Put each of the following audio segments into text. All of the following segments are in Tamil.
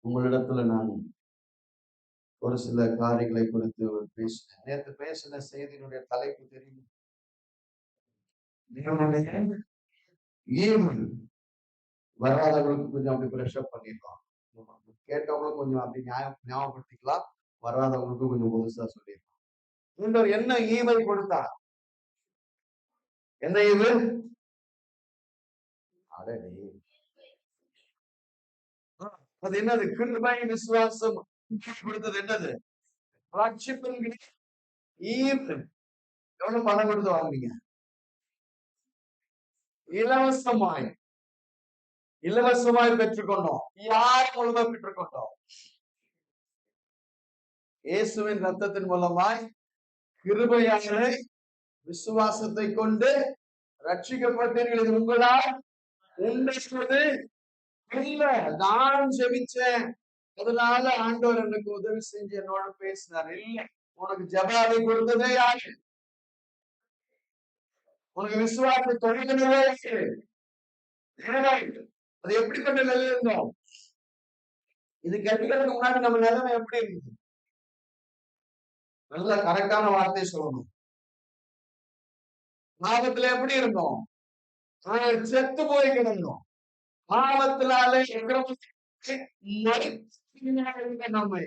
உங்களிடத்துல நான் ஒரு சில காரியங்களை குறித்து பேசினேன். நேற்று பேசின செய்தியினுடைய தலைப்பு தெரியும், வராதவங்களுக்கு கொஞ்சம் அப்படி பிரஷர் பண்ணிடலாம், கேட்டவங்களுக்கு கொஞ்சம் அப்படி ஞாபகப்படுத்திக்கலாம், வராதவங்களுக்கு கொஞ்சம் புதுசா சொல்லிடலாம். என்ன ஈவை கொடுத்தா? என்ன ஈவு? அது என்னது? கிருபை விசுவாசம் கொடுத்தது என்னது? எவ்வளவு பணம் கொடுத்து வாங்குனீங்க? இலவசமாய் பெற்றுக்கொண்டோம். யார் மூலமா பெற்றுக்கொண்டோம்? இயேசுவின் ரத்தத்தின் மூலமாய் கிருபையான விசுவாசத்தை கொண்டு ரட்சிக்கப்பட்டீர்கள். இது உங்களால் உண்டது இல்ல, நான் ஜெபிச்சேன், அதனால ஆண்டவர் எனக்கு உதவி செஞ்சு என்னோட பேசினார். இல்ல, உனக்கு ஜபாவை கொடுத்ததே யாரு? உனக்கு விசுவாச தொழிலே. அது எப்படிப்பட்ட நிலையில இருந்தோம்? இது கேட்கறதுக்கு முன்னாடி நம்ம நிலைமை எப்படி இருந்தது? நல்ல கரெக்டான வார்த்தையை சொல்லணும். பாவத்துல எப்படி இருந்தோம்? செத்து போய் கிடந்தோம். பாவத்தினாலே நம்மை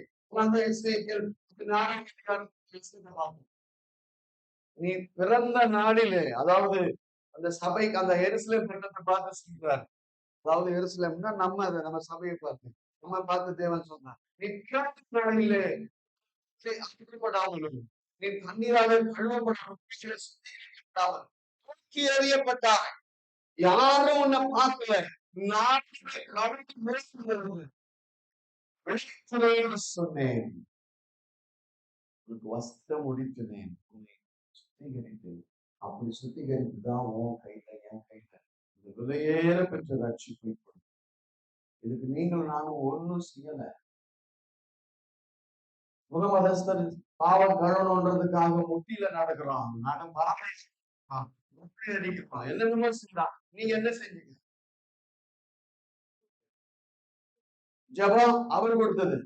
நீ பிறந்த நாளிலே, அதாவது அந்த சபைக்கு, அந்த எருசலேம் பட்டத்தை பார்த்து சொல்றார். அதாவது எருசலேம்னா நம்ம சபையை பார்த்து, நம்ம பார்த்து தேவன் சொன்னார், நீ பிறந்த நாளிலே நீ தண்ணீராலே கழுவப்படாமல் தூக்கி எறியப்பட்டாய். யாரும் உன்னை பார்க்கல. சொன்னேன், உனக்கு வஸ்திரம் உடுத்தினேன், உன்னை சுத்திகரித்தேன். அப்படி சுத்திகரித்துதான் உன் கையில, என் கையில இந்த விலையேற பெற்ற ரட்சிப்பை கொடுக்கும். இதுக்கு நீங்களும் நானும் ஒன்னும் செய்யல. முகமதஸ்தர் பாவம் கழணுன்றதுக்காக முட்டியில நடக்கிறோம், முட்டி அடிக்கிறோம், என்னென்னமோ செய்யலாம். நீங்க என்ன செஞ்சீங்க? ஜபம் அவர் கொடுத்தது,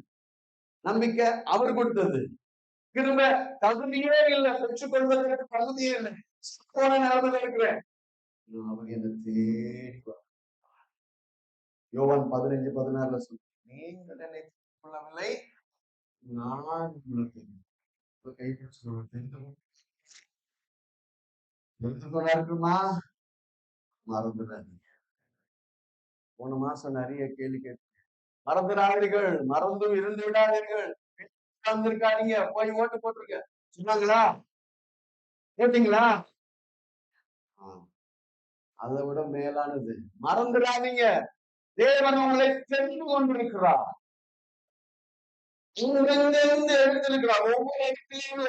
நம்பிக்கை அவர் கொடுத்தது, திரும்ப தகுதியே இல்லை, பெற்றுக்கொள்வதற்கு தகுதியே இல்லை, போன நிலைமையில இருக்கிறேன். அவர் என்ன தேடி யோவான் 15:16 சொல்லி, நீங்கள் என்னை கொள்ளவில்லை, நான் இருக்குமா? மறந்துடாதீங்க. போன மாசம் நிறைய கேள்வி கேட்டு, மறந்துடாதீர்கள், மறந்து இருந்து விடாதீர்கள், வந்திருக்காதீங்க, போய் ஓட்டு போட்டிருக்க சொன்னாங்களா? கேட்டீங்களா? அதை விட மேலானது, மறந்துடாதீங்க, தேவன் உங்களை தெரிந்து கொண்டிருக்கிறார். இங்கிருந்து எழுந்திருக்கிறார். ஒவ்வொரு இடத்திலையும்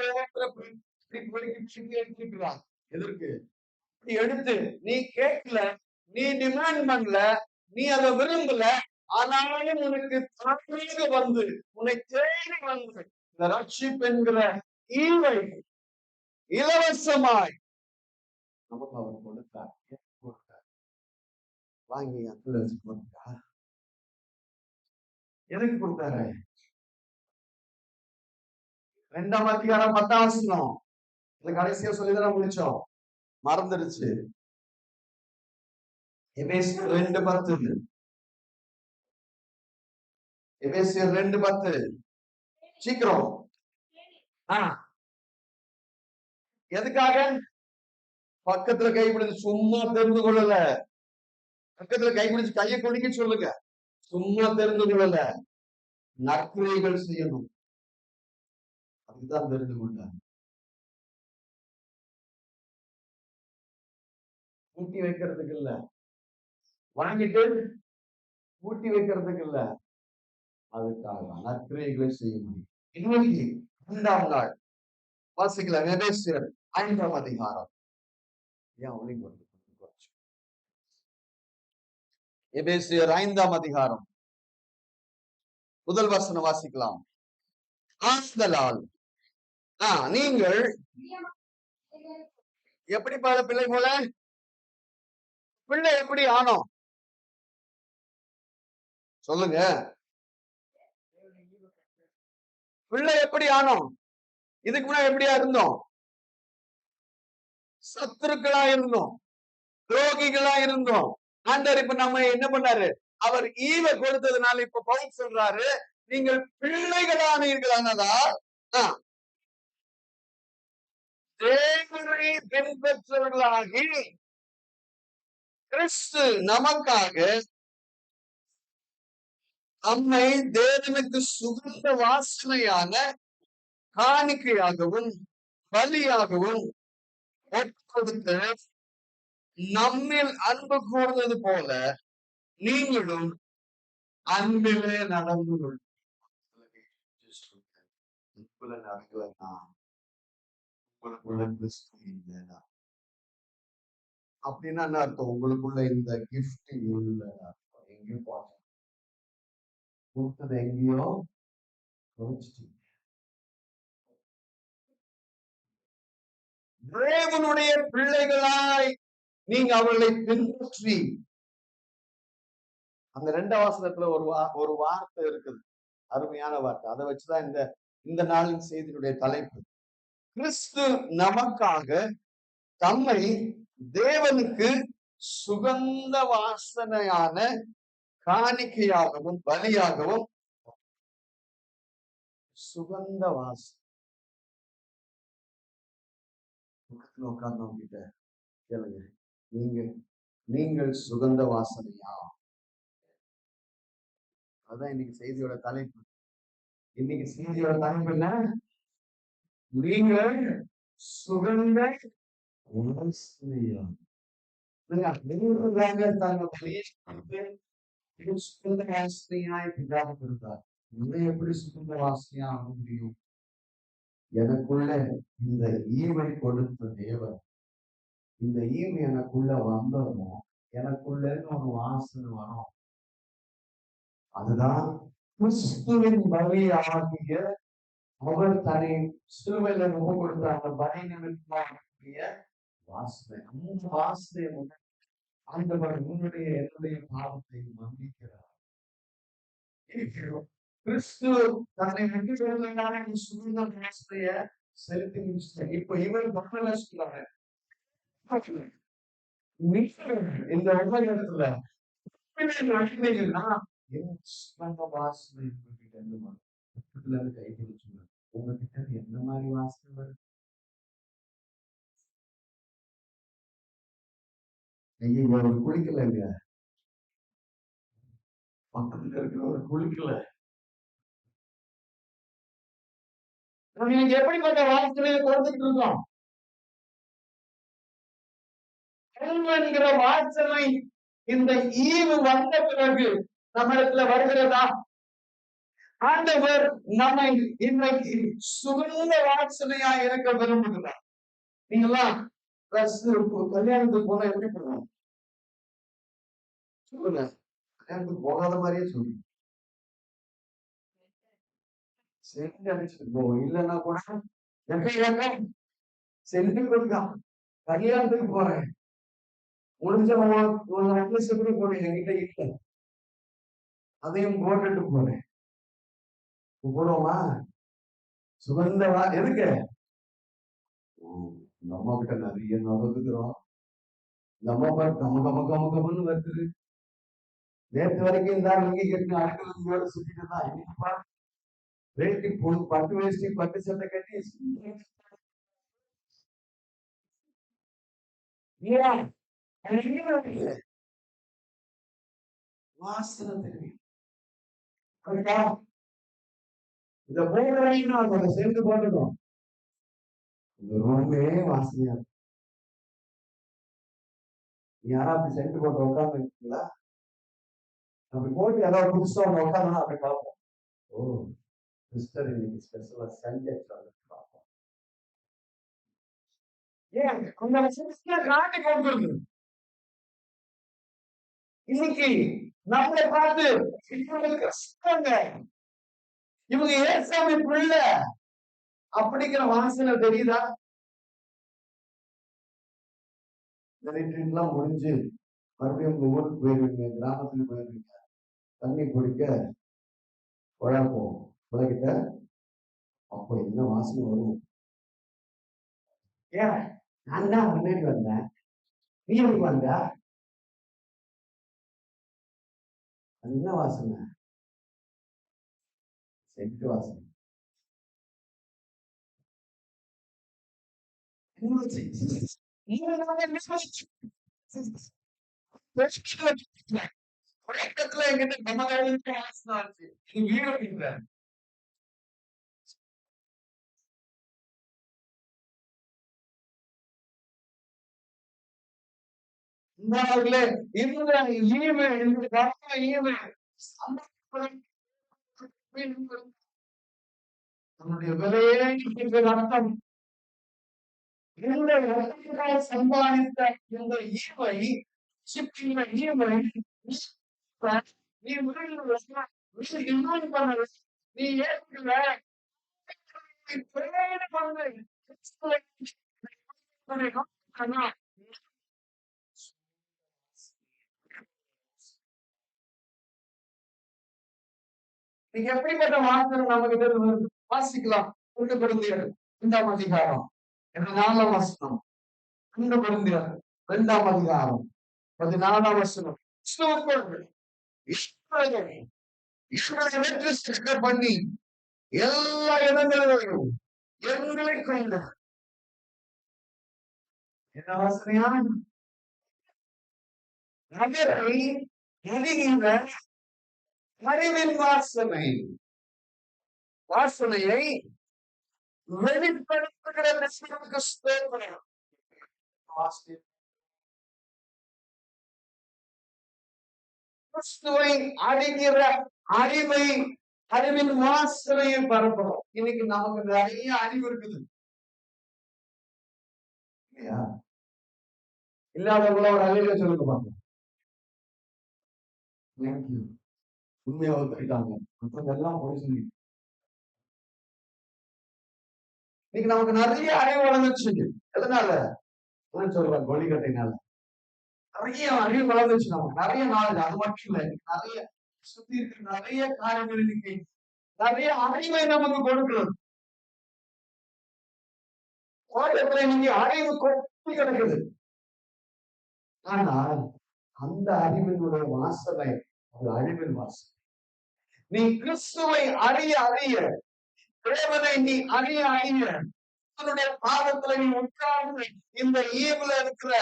எடுத்திருக்கிறார். எதற்கு? எடுத்து நீ கேட்கல, நீ டிமாண்ட் பண்ணல, நீ அதை விரும்பல, ஆனாலும் உனக்கு தானாக வந்து, உன்னை தேடி வந்து இந்த ரட்சிப்பு என்கிற ஈவை இலவசமாய் நமக்கு அவர் கொடுத்தார். வாங்கி அத்துல வச்சு கொடுத்தார். எதுக்கு கொடுத்தாரு? 2ஆம் அதிகாரம் 10ஆம் வசனம். கடைசியா சொல்லிதான் முடிச்சோம், மறந்துடுச்சு. எபேசியர் 2:10. எபேசியர் 2:10. சீக்கிரம். எதுக்காக? பக்கத்துல கைப்பிடிச்சு சும்மா தெரிந்து கொள்ளல, பக்கத்துல கைப்பிடிச்சு கையை குடிக்க சொல்லுங்க, சும்மா தெரிந்து கொள்ளல, நற்கிரைகள் செய்யணும். அதுதான் தெரிந்து கொண்டார். ஊட்டி வைக்கிறதுக்கு இல்ல, வாங்கிட்டு ஊட்டி வைக்கிறதுக்கு இல்ல, அதுக்காக நற்கிரைகளை செய்ய முடியும். இன்னைக்கு 2ஆம் நாள் வாசிக்கலாம். எபேசியர் 5ஆம் அதிகாரம். எபேசியர் 5ஆம் அதிகாரம் முதல் வசனம் வாசிக்கலாம். ஆதலால் நீங்கள் எப்படி பிள்ளை போல, பிள்ளை எப்படி ஆனோம் சொல்லுங்க. பிள்ளை எப்படி ஆனோம்? இதுக்கு முன்னாடி எப்படியா இருந்தோம்? சத்துருக்களா இருந்தோம், துரோகிகளா இருந்தோம். ஆண்டவர் இப்ப நம்ம என்ன பண்ணாரு? அவர் ஈவை கொடுத்ததுனால இப்ப பவுல் சொல்றாரு, நீங்கள் பிள்ளைகளானீர்களானதால் தேவனை பின்பற்றவர்களாகி கிறிஸ்து நமக்காக நம்மை தேவனுக்கு சுகந்த வாசனையான காணிக்கையாகவும் பலியாகவும் கொடுத்து நம்மில் அன்பு கூர்ந்தது போல நீங்களும் அன்பிலே நடந்து அப்படின்னா என்ன அர்த்தம்? உங்களுக்குள்ள இந்த கிஃப்ட் இல்ல, எங்கேயோ கொடுத்தது எங்கேயோ குறைச்சிட்டீங்க. தேவனுடைய பிள்ளைகளாய் நீங்க அவர்களை பின்பற்றி, அந்த 2ஆம் வசனத்துல ஒரு வார்த்தை இருக்குது, அருமையான வார்த்தை. அதை வச்சுதான் இந்த நாளின் செய்தியுடைய தலைப்பு. கிறிஸ்து நமக்காக தம்மை தேவனுக்கு சுகந்த வாசனையான காணிக்கையாகவும் பலியாகவும். சுகந்த வாசனை. பக்கத்துல உட்கார்ந்தவங்க கிட்ட கேளுங்க, நீங்கள் சுகந்த வாசனையா? அதான் இன்னைக்கு செய்தியோட தலைப்பு. இன்னைக்கு செய்தியோட தலைப்பு என்ன? நீங்கள் சுகந்த வாசனையா? சுகந்த வாசனையாய் பிதாவுக்கு இருந்தார். எப்படி சுகந்த வாசனையா ஆக முடியும்? எனக்குள்ள இந்த ஈவை கொடுத்த தேவன், இந்த ஈவு எனக்குள்ள வந்ததும் எனக்குள்ள ஒரு வாசனை வரும். அதுதான் கிறிஸ்துவின் பலி ஆகிய அவர் தனி சிலுவையில முக கொடுத்த அந்த பலி நிமித்தமாகிய வாசனை. அந்த வாசனை ஆண்டவர் உன்னுடைய என்னுடைய பாவத்தை மன்னிக்கிறார். கிறிஸ்து தன்னை வெற்றி பெறுவதற்கான சுகந்த வாசனைய செலுத்தி முடிச்சிட்டார். இப்ப இவர் மக்களை சொல்றாங்க, இந்த உலகத்துல வாசனை கை பிடிச்சுங்க. உங்ககிட்ட எந்த மாதிரி வாசனை வருது? ஐயா, அவர் குளிக்கல இல்லையா? பக்கத்துல இருக்கிறவர் குளிக்கல. எப்படிப்பட்ட வாசனையை கொடுத்துட்டு இருக்கோம்? என்கிற வாசனை இந்த ஈவு வந்த பிறகு நம்மிடத்துல வருகிறதா? ஆண்டவர் நம்மை இன்றைக்கு சுகந்த வாசனையா இருக்க விரும்புகிறார். நீங்கெல்லாம் கல்யாணத்துக்கு போனா எப்படி பண்ணுவோம் சொல்லுங்க? கல்யாணத்துக்கு போகாத மாதிரியே சொல்லுங்க. சென்று அடிச்சுட்டு போவோம். இல்லைன்னா கூட சென்று கொடுக்கா கல்யாணத்துக்கு போறேன், முடிஞ்ச எப்படி போறேன், என்கிட்ட இல்லை, அதையும் போட்டுட்டு போறேன். போடுவோமா? சுகந்தவா எதுக்கு? நம்ம கிட்ட நிறைய நபக்குறோம். நம்ம கம வருது. நேற்று வரைக்கும் இந்த லுங்கி கட்டி அடுக்கலோட சுத்திட்டு தான் இன்னைக்கு வேட்டி பட்டு வேஷ்டி பட்டு சட்டை கட்டி வாசனை தெரியும். இத போடுறீங்கன்னா அதை சேர்ந்து போட்டுடும். இந்த ரூமே வாசனையா. யாராவது சென்ட் போட்டு உட்கார்ந்து இருக்கீங்களா? அப்படி போட்டு ஏதாவது புதுசா ஒன்று உட்காந்தா அப்படி பார்ப்போம். ஓ சிஸ்டர் இன்னைக்கு ஸ்பெஷலா சண்டே பார்ப்போம். ஏன் உங்களை சிஸ்டர் காட்டி கொடுக்குறது? இன்னைக்கு நம்மளை பார்த்து இவங்களுக்கு கஷ்டங்க, இவங்க ஏசாமி பிள்ளை அப்படிங்கிற வாசனை தெரியுதா? எல்லாம் முடிஞ்சு மறுபடியும் உங்க ஊருக்கு போயிருவீங்க, கிராமத்துக்கு போயிருவீங்க, தண்ணி குடிக்க குழப்பம் உலகிட்ட அப்போ என்ன வாசனை வரும்? ஏன் நான் தான் முன்னாடி வந்தேன், நீ எப்படி வந்த? அது என்ன வாசனை? செட்டு வாசனை. என்கிட்ட நம்முடைய விலையே ரத்தம் சம்பாதித்த இந்த ஈவை ஈவை நீ நீ ஏற்கல நீங்க எப்படிப்பட்ட வார்த்தை நம்ம கிட்ட வாசிக்கலாம். ஒன்று பொருந்தியர் 2ஆம் அதிகாரம் 4ஆம் வசனம். ஒன்று பொருந்தியர் 2ஆம் அதிகாரம் 14ஆம் வசனம். பண்ணி எல்லா இடங்களிலும் எங்களை கொண்ட என்ன வாசனையா நகரை எரிகின்ற அறிவின் வாசனையை வெளிப்படுத்துகிற கிறிஸ்துவை அறிகிற அறிவின் வாசனையை பரப்பணும். இன்னைக்கு நமக்கு நிறைய அறிவு இருக்குது இல்லையா? இல்லாதவங்கள ஒரு அறிவை சொல்லுங்க பாருங்க. உண்மையா ஒத்துக்கிட்டாங்க, மற்றவங்கெல்லாம் போய் சொல்லி இன்னைக்கு நமக்கு நிறைய அறிவு வளர்ந்துச்சு. எதனால சொல்றாங்க? கொலிக்கட்டைனால நிறைய அறிவு வளர்ந்துச்சு. நமக்கு நிறைய நாள், அது மட்டும் இல்லை, நிறைய சுத்தி இருக்கிற நிறைய காரியங்கள் இன்னைக்கு நிறைய அறிவை நமக்கு கொடுக்கிறது. இன்னைக்கு அறிவு கொட்டி கிடக்குது. ஆனால் அந்த அறிவினுடைய வாசனை அது அழிவின் வாசனை. நீ கிறிஸ்துவை அறிய அறிய, தேவனை நீ அறிய அறிய, அவனுடைய பாதத்துல நீ உட்கார்ந்து இந்த ஈவுல இருக்கிற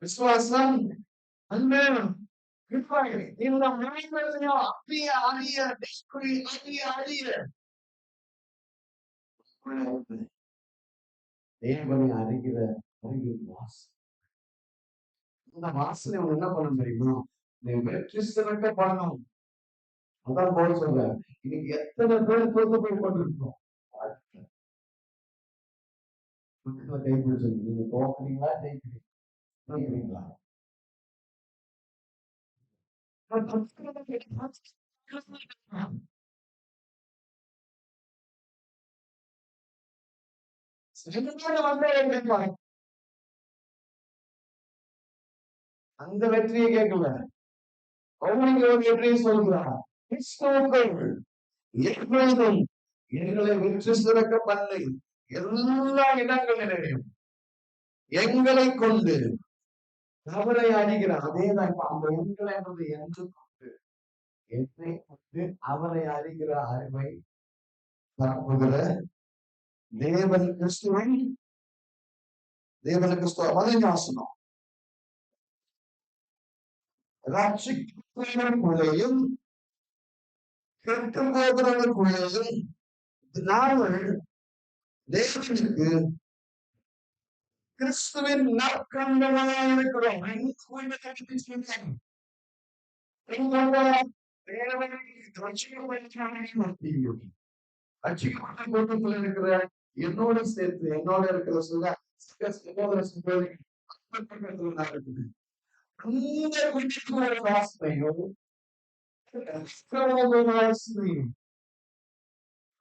விசுவாசம், அன்பு, இந்த மனிதனையும் அறிய அறிய அறிய அறிய தேவனை அறிகிற அறிவின் வாசனை. இந்த வாசனை அவன் என்ன பண்ண தெரியுமா? நீ வெற்றி சிறக்க பண்ணணும். அதான் போல சொல்ற. இன்னைக்கு எத்தனை பேர் தோத்து போய் கொண்டிருக்கோம். கைப்பிடிச்சு நீங்க தோக்குறீங்களா ஜெயிக்கிறீங்களா? அந்த வெற்றியை கேட்கல, அவனுக்கு ஒரு வெற்றியை சொல்கிறார். எப்பொழுதும் எங்களை வெற்றி சிறக்க பண்ணி எல்லா இடங்களிலேயும் எங்களை கொண்டு அவரை அறிகிறார். அதேதான் அந்த எண்களை என்று கொண்டு என்னை கொண்டு அவரை அறிகிற அறிவை பரப்புகிற தேவன் கிறிஸ்துவை வாசனம் ரட்சிக்கிறவர்களுக்குள்ளேயும் கெட்டு போகிறவர்களுக்குள்ளேயும் நாங்கள் தேவனுக்கு கிறிஸ்துவின் நற்கண்டமாக இருக்கிறோம். கூட்டத்தில் இருக்கிற என்னோட சேர்த்து என்னோட இருக்கிற சொல்ல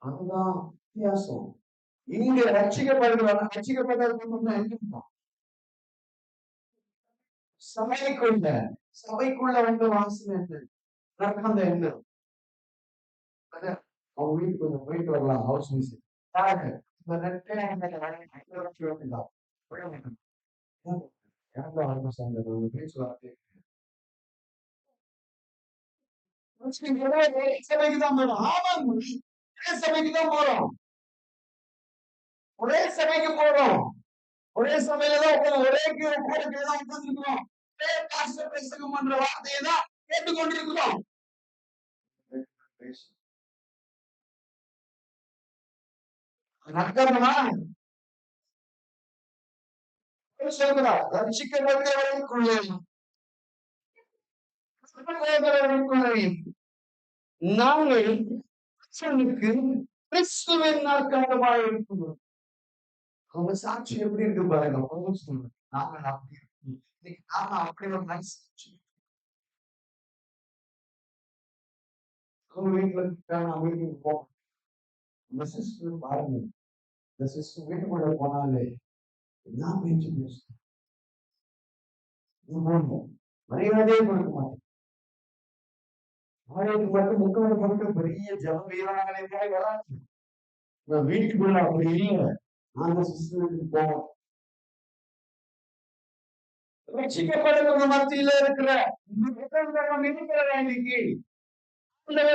அதுதான் வித்தியாசம். இங்க ரட்சிக்கப்படுகிறாங்க. ரட்சிக்கப்பட்ட சபைக்குள்ள வந்து வாசனை அந்த என்ன அவங்க வீட்டுக்கு கொஞ்சம் போயிட்டு வரலாம் ஹவுஸ் மிஸ் எனக்கு ஆல்மோஸ்ட் அந்த பேச்சுவார்த்தை சபைக்கு தான் போறோம். ஆமாம், ஒரே சபைக்கு தான் போறோம். ஒரே சபைக்கு போறோம். ஒரே சபையில தான் உட்காந்து ஒரே கோரிக்கையில தான் உட்கார்ந்துருக்கிறோம். ஒரே பாஸ்டர் பிரசங்கம் பண்ற வார்த்தையை தான் கேட்டுக்கொண்டிருக்கிறோம். நக்கரமா சொல்கிறார், ரட்சிக்கப்படுகிறவர்களுக்குள்ளே நாங்கள் கிறிஸ்துவின் நாற்காலமாக இருக்கிறோம். அவங்க சாட்சி எப்படி இருக்கு பாருங்க. நாங்கள் அப்படி இருக்கோம். இன்னைக்கு நாம அப்படி ஒரு மனசாட்சி அவங்க வீட்டுல நான் வீட்டுக்கு போவோம். இந்த சிஸ்டர் பாருங்க, இந்த சிஸ்டர் வீட்டுக்குள்ள போனாலே என்ன பேச்சு பேசும். மரியாதையே கொடுக்க மாட்டேன். ஆலயத்துக்கு மட்டும் முக்கிய மட்டும் பெரிய ஜப வீரர்களே வராது. நான் வீட்டுக்குள்ள அப்படி இல்லை. நான் அந்த சிஸ்டர் வீட்டுக்கு போவோம். ரட்சிக்கப்படுகிற மத்தியில இருக்கிற இன்னைக்கு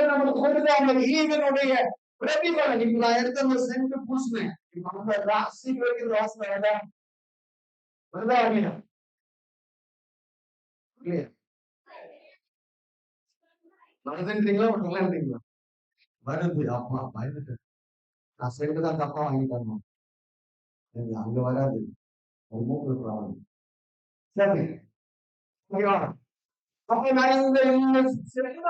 நமக்கு கொடுத்த அந்த ஈவனுடைய பிரதிபலன். இப்ப நான் எடுத்த அந்த சென்ட் பூசினேன். இப்ப அந்த ராசி வைக்கிற வாசனை வருதா இல்லையா? வருதுன்றீங்களா வரலன்றீங்களா? வருது. அப்பா பயந்துட்டு நான் சென்ட் தான் தப்பா வாங்கிட்டேன். அங்க வராது, அது மூக்கு ப்ராப்ளம். சரி, அப்ப நான் இந்த சிறந்த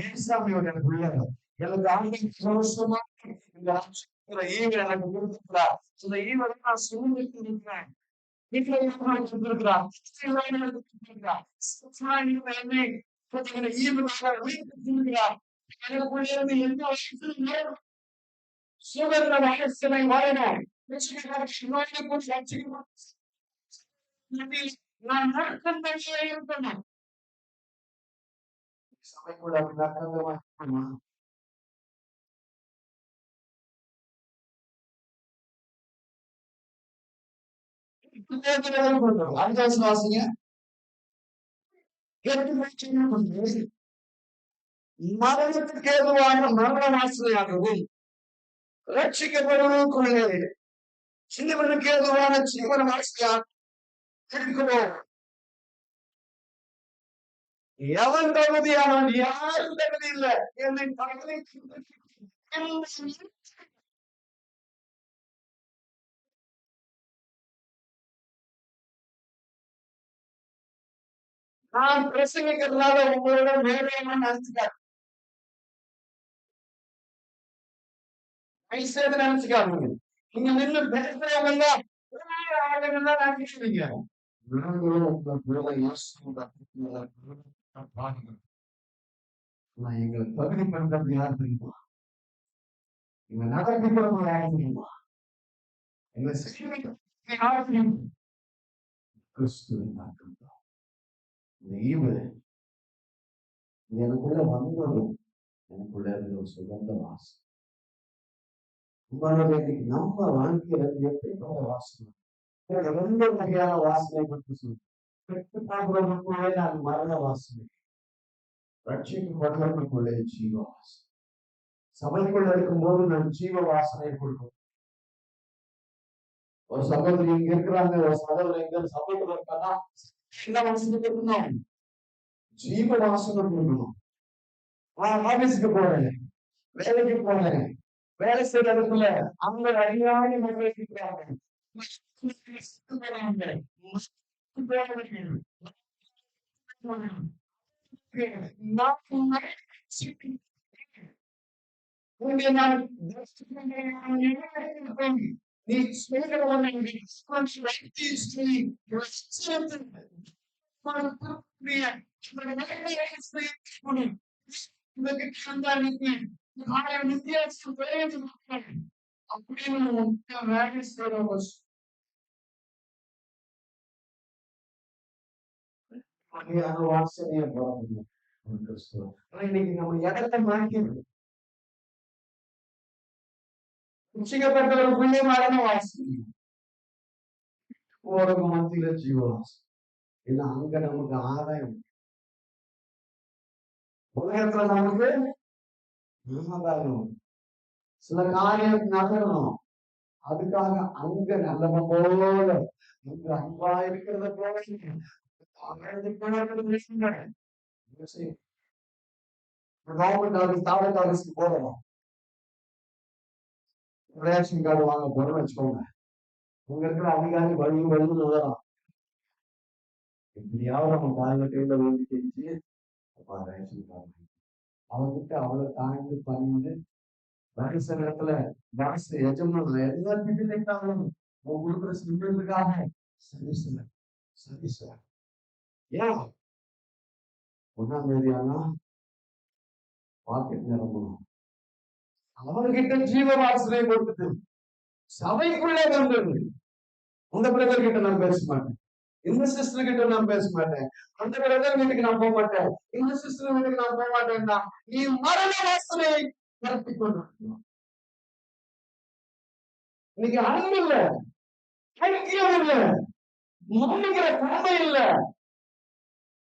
ஏசாமியோட எனக்கு உள்ள எனக்கு ஆங்கில சந்தோஷமா இந்த ஈவன் எனக்கு கொடுத்துருக்கிறா. இந்த ஈவன் நான் சுமந்துட்டு இருக்கிறேன். வீட்டுல கொடுத்துருக்கிறான். எனக்குள்ள இருந்து எந்த சுதந்திர வயசினை வரணும். நான் நடக்கின்றே இருக்கணும். சபைக்குள்ள அப்படி நடக்கிறதா இருக்கணுமா? வாசிங்க. மரணத்துக்கு ஏதுவான மரண வாசனையாகவும் ரட்சிக்கப்படுவதற்குள்ளே சின்னவனுக்கு ஏதுவான ஜீவன வாசனையாக இருக்கிறோம். எவன் தகுதியானவன்? யாரும் தகுதி இல்லை. என்னை தகுதி நான் பிரசங்கிக்கிறதுனால உங்களோட மேலான நினைச்சுக்காரு. நினைச்சுக்காருங்க. நீங்க நின்று பேசுறவங்க நினைக்கிறீங்க. எங்களை பகுதி பண்றது யார் தெரியுமா? எங்க நடத்திக்கிறது யார் தெரியுமா? எங்களை யார் தெரியுமா? கிறிஸ்துவின் நாட்கள் தான். இந்த ஈவு எனக்குள்ள வந்ததும் எனக்குள்ள இருந்த ஒரு சுகந்த வாசம். நம்ம வாழ்க்கையில எப்படிப்பட்ட வாசனை? ரெண்டு வகையான வாசனை பற்றி சொல்லுவாங்க. நான் மரண வாசனை, ரட்சிக்கப்படுவதற்குள்ளே ஜீவ வாசனை. சபைக்குள்ள இருக்கும்போது நான் ஜீவ வாசனையை கொடுக்கணும். ஒரு சகோதரி இங்க இருக்கிறாங்க, ஒரு சகோதரி இங்க சபைக்குள்ள இருக்காங்க. என்ன வாசனை கொடுக்கணும்? ஜீவ வாசனை கொடுக்கணும். ஆபீஸ்க்கு போறேன், வேலைக்கு போறேன், வேலை செய்யறதுக்குள்ள அவங்க அறியாத மக்கள் இருக்கிறாங்க. வகையான வாசனையை போடணும். ஆனா இன்னைக்கு நம்ம இடத்தை மாற்றிடுது. ருசிக்கப்பட்டவருக்குள்ளே மரண வாசனை, ஒரு மத்தியில ஜீவவாசம். ஏன்னா அங்க நமக்கு ஆதாயம். உலகத்துல நமக்கு ஆதாயம், சில காரியம் நடக்கணும். அதுக்காக அங்க நல்லவன் போல, அங்க அன்பா இருக்கிறத போல கவர்மெண்ட் ஆஃபீஸ், தாலுகா ஆஃபீஸ்க்கு போறோம், ரேஷன் கார்டு வாங்க போறோம்னு வச்சுக்கோங்க. உங்க இருக்கிற அதிகாரி வழி வரான். எப்படியாவது நம்ம காலையில கையில வந்து கெஞ்சி ரேஷன் கார்டு அவங்கிட்ட அவ்வளவு தாழ்ந்து பணிந்து வரிசை நேரத்துல வாசு எஜமான எல்லாரும் கொடுக்குற சிம்பிளுக்காக சரி சார், சரி சார். ஏன் 1ஆம் தேதி ஆனா பாக்கெட் நிரம்பணும். அவர்கிட்ட ஜீவ வாசனை கொடுத்துட்டு சபைக்குள்ளே வந்தது. அந்த பிரதர் கிட்ட நான் பேச மாட்டேன், இந்த சிஸ்டர் கிட்ட நான் பேச மாட்டேன், அந்த பிரதர் வீட்டுக்கு நான் போக மாட்டேன், இந்த சிஸ்டர் வீட்டுக்கு நான் போக மாட்டேன்னா நீ மரண வாசனையை நடத்தி கொண்டிருக்கணும். இன்னைக்கு அன்பு இல்ல, ஐக்கியம் இல்ல, மன்னிக்கிற தன்மை இல்ல.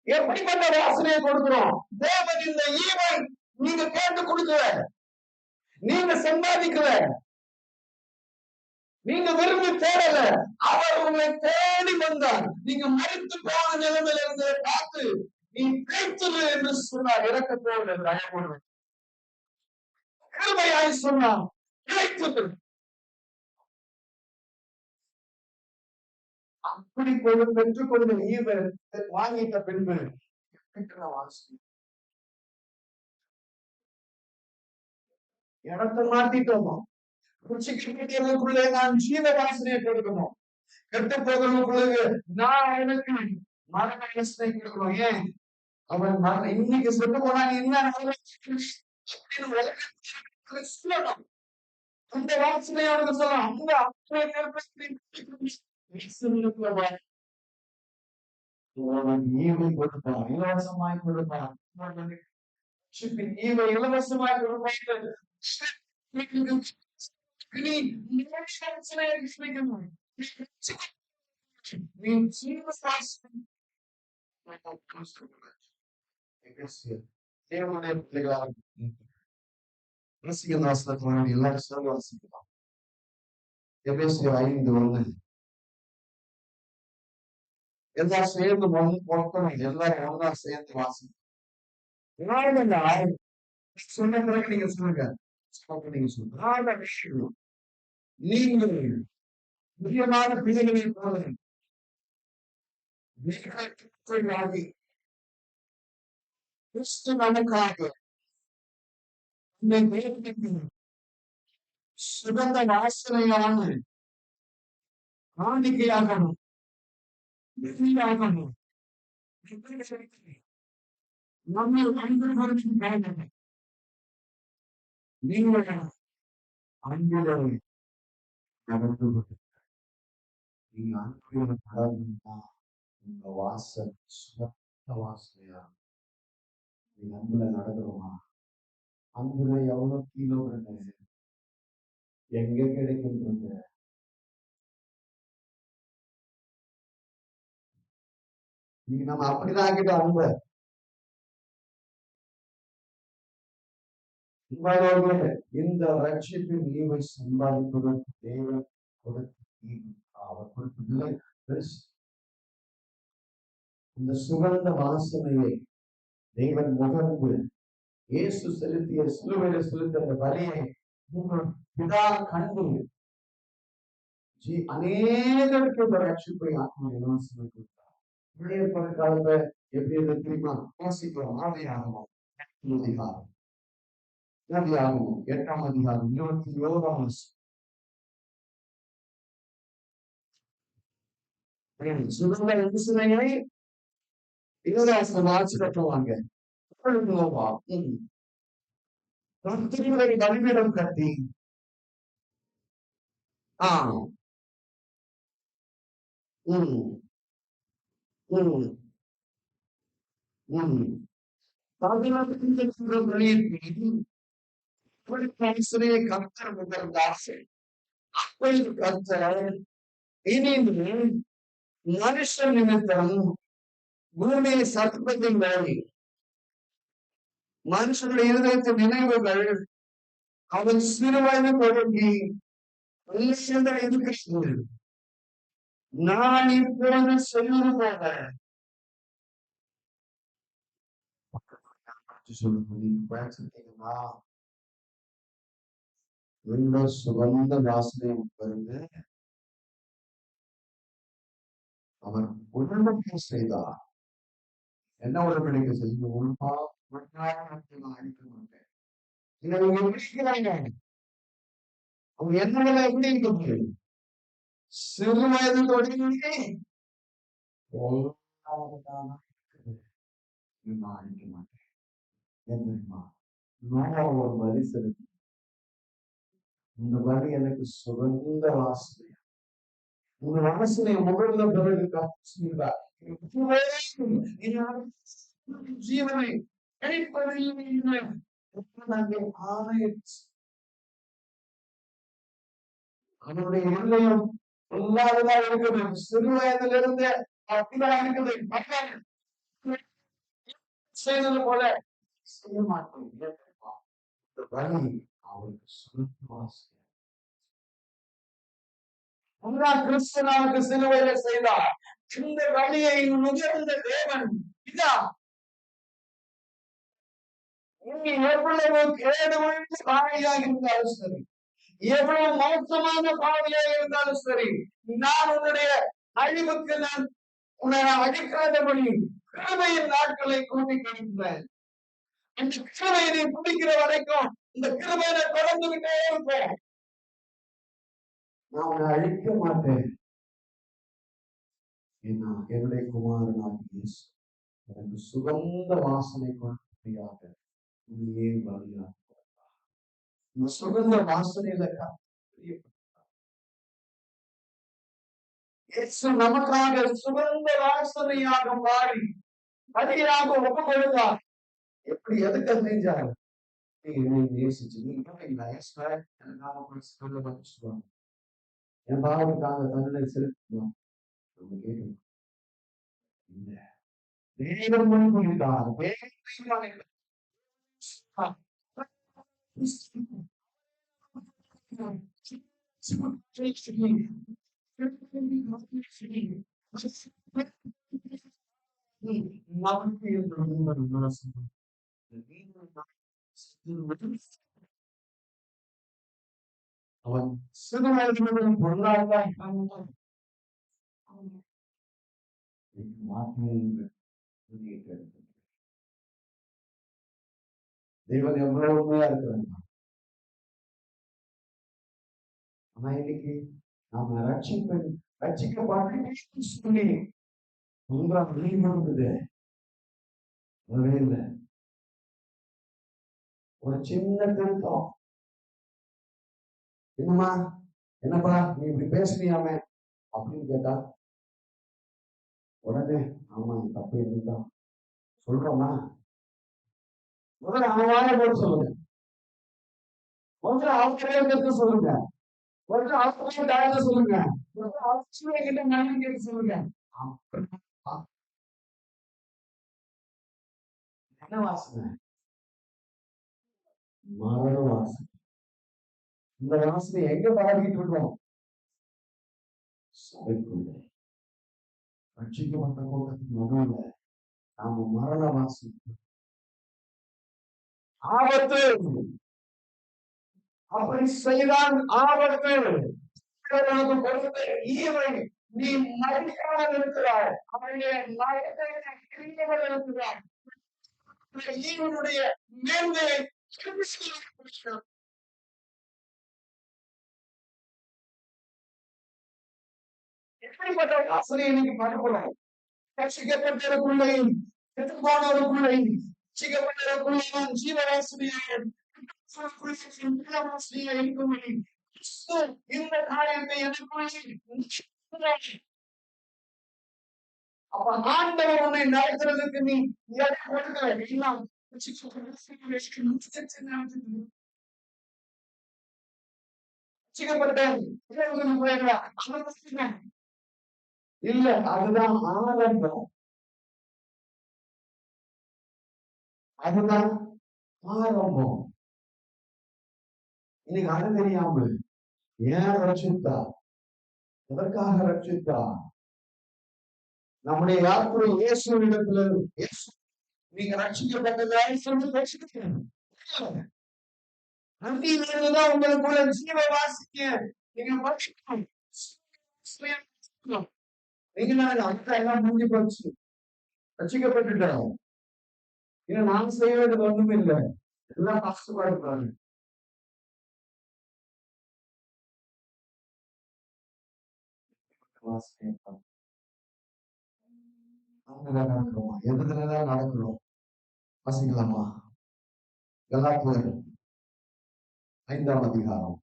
எப்படிப்பட்ட வாசனையை கொடுக்கிறோம்? தேவன் இந்த ஈவை நீங்க கேட்டு கொடுக்கல, நீங்க சம்பாதிக்கல, நீங்க விரும்பி தேடல, அவர் உங்களை தேடி வந்தார். நீங்க மறித்து போன நிலைமையில இருந்து பார்த்து நீ கிடைத்தது என்று சொன்னார். இறக்கத்தோடு கிருபையாய் சொன்னார், கிடைத்தது. அப்படி பெற்றுக்கொண்டு ஈவை வாங்கிட்ட பின்பு இடத்தை மாத்திட்டோமா? ருச்சிக்குள்ளே நான் ஜீவ வாசனையை கொடுக்கணும். கெட்டு போகிறவங்களுக்கு நான் எனக்கு மரண வாசனை கொடுக்கணும். ஏன் அவன் மரண இன்னைக்கு சொல்ல போனாங்க என்ன சொல்லணும், அந்த வாசனை அவனுக்கு சொல்லலாம். அந்த ஈவை கொடுப்பான், இலவசமாய் கொடுப்பான். ஈவை இலவசமாய் கொடுப்பான். தேவனுடைய பிள்ளைகளாக எல்லாரும் சேர்ந்து வாசிக்கலாம். எபேசியர் 5:1. எல்லாம் சேர்ந்து எல்லாரும் ஒன்றா சேர்ந்து வாசிக்கலாம். சொன்ன பிறகு நீங்க சொல்லுங்க, நீங்க சொல்லுங்க. நீங்கள் முக்கியமான பிள்ளைகளை போல கிறிஸ்து நமக்காக சுகந்த வாசனையான காணிக்கையாகணும், நம்ம அன்பு நீங்கள் அன்புகளை நடந்து நீங்க அன்புகளை கடவுள்னா உங்க வாசல் சுத்த வாசனையா. நீங்க அன்புல நடக்கிறோமா? அன்புல எவ்வளவு கிலோ எங்க கிடைக்கின்றது? நீங்க நம்ம அப்படிதான் ஆக்கிட்டோம் அன்பு. இந்த ரட்சிப்பின் ஈவை சம்பாதிப்பதற்கு தேவன் அவர் கொடுத்ததில்லை. இந்த சுகந்த வாசனையை தேவன் முகர்ந்து இயேசு செலுத்திய சிலுவையில செலுத்த வலியை பிதா கண்டு அநேகருக்கு இந்த ரட்சிப்பை ஆத்மா இலவசமாக கொடுத்தார். பழைய காலத்துல எப்படி இருக்கு தெரியுமா? வாசிக்கிறோம். ஆதியாகமம் 8ஆம் அதிகாரம் 21ஆம் சுகந்த வாசனையை இலவசம் ஆட்சி கட்டுவாங்க. பலிபீடம் கட்டி கர்த்தர் முதல் கர்த்தர் இனிமே மனுஷ நிமித்தம் பூமியை சர்ப்பத்தின் வேலை மனுஷனுடைய இருதயத்தின் நினைவுகள் அவன் சிறுவயது தொடங்கி இருக்கிறது. நான் இப்பொழுது சொல்வது போல சொல்லுங்கன்னா சுகந்த வாசனை வருது. அவர் உடன்படிக்கை செய்தார். என்ன உடன்படிக்கை செய்யும்? நான் அழிக்க மாட்டேன். அவங்க என்ன எப்படி இருக்க முடியும்? சிறு வயது தொடங்கி நான் அழிக்க மாட்டேன். ஏன் தெரியுமா? நான் ஒரு வழி செலுத்தி இந்த வழி எனக்கு சுகந்த வாசனை. உங்க வாசனை முகர்ந்த பிறகு ஜீவனை அவனுடைய இருதயம் இல்லாததா இருக்குது. சிறு வயதிலிருந்து அப்படிதான் இருக்குது. செய்தது போல செய்ய மாட்டோம். இந்த வழி அவருக்கு சுகவாசனை. கிறிஸ்தனாவுக்கு சிலுவையில செய்தார். இந்த வழியை நுகர்ந்த தேவன் இதா எவ்வளவு கேடுவழி பாவியாக இருந்தாலும் சரி, எவ்வளவு மோசமான பாவியாக இருந்தாலும் சரி, நான் உன்னுடைய அழிவுக்கு நான் உன்னை அழிக்காதபடி கிருபையின் நாட்களை கூட்டி கழிக்கிறேன். அந்த கிருபையை பிடிக்கிற வரைக்கும் இந்த கிருபையை தொடர்ந்துகிட்டே இருப்பேன். நான் உன்னை அழிக்க மாட்டேன். என்னுடைய குமாரனாக இயேசு எனக்கு சுகந்த வாசனை கொள்கையாக உண்மையே வழியாக இந்த சுகந்த வாசனையில இயேசு நமக்காக சுகந்த வாசனையாக மாறி வழியாக ஒப்பு கொடுத்தார். எப்படி எதுக்கு செஞ்சாரு? நேசிச்சு எனக்காக சொல்லுவாங்க. என் பாவத்துக்காக தன்னை செலுத்துவான். நம்ம கேட்கணும். இல்ல, தேவன் முன்குறித்தார். அவன் சிறு வயதில் பொருளாதார தேவன் எவ்வளவு உண்மையா இருக்கிறாங்க. ஆனா இன்னைக்கு நாம ரட்சிக்கப்பட்டு சொல்லி உங்களால் வெளிப்படுது இல்லை. ஒரு சின்ன திருத்தம், என்னம்மா என்னப்பா நீ இப்படி பேசுனியாமே அப்படின்னு கேட்டா உடனே ஆமா தப்பு என்னதான் சொல்றோமா? முதல்ல அவமான போட்டு சொல்லுங்க. முதல்ல அவங்க சொல்லுங்க. முதல்ல அவங்க சொல்லுங்க. கிட்ட நான் கேட்டு சொல்லுங்க. என்ன வாசனை? மரண வாசனை. இந்த வாசனை எங்க பழகிட்டு இருக்கோம்? சபைக்குள்ளே ரட்சிக்கப்பட்ட கூட்டத்துக்கு நடுவில் நாம மரண வாசனை. ஆபத்து அப்படி செய்தான். ஆபத்து ஈவை நீ மறைக்காமல் இருக்கிறாய். அவனுடைய மறைக்காமல் இருக்கிறாய். ஈவனுடைய மேன்மையை எப்படிப்பட்ட வாசனை இன்னைக்கு பார்க்கிறோம். ரட்சிக்கப்பட்டவருக்குள்ளேயும் கெட்டுப்போனவருக்குள்ளேயும் ரட்சிக்கப்பட்டவருக்குள்ளேயும் ஜீவவாசனையாக இந்த காரியத்தை எதிர்கொள்ளி அப்ப ஆண்டவர் உன்னை நடத்துறதுக்கு நீ எதை கொடுக்கல எல்லாம் இல்ல. அதுதான் ஆரம்பம். அதுதான் ஆரம்பம். இன்னைக்கு அது தெரியாம ஏன் ரட்சித்தா, எதற்காக ரட்சித்தா, நம்முடைய யாத்திரை இயேசுவிடத்துல நீங்க ரட்சிக்கப்பட்டதாக சொல்லி ரட்சிக்கிறீங்க. அன்றிலிருந்துதான் உங்களுக்குள்ள ஜீவ வாசிக்க நீங்க நீங்க அந்த எல்லாம் முடிஞ்சு போச்சு, ரட்சிக்கப்பட்டுட்டோம். ஏன்னா நான் செய்ய வேண்டியது ஒண்ணுமே இல்லை, எல்லாம் கஷ்டப்படுறாங்க. நடக்கிறோமா, எதுலதான் நடக்கிறோம் வாசிக்கலாமா? கலாத்தியர் 5ஆம் அதிகாரம்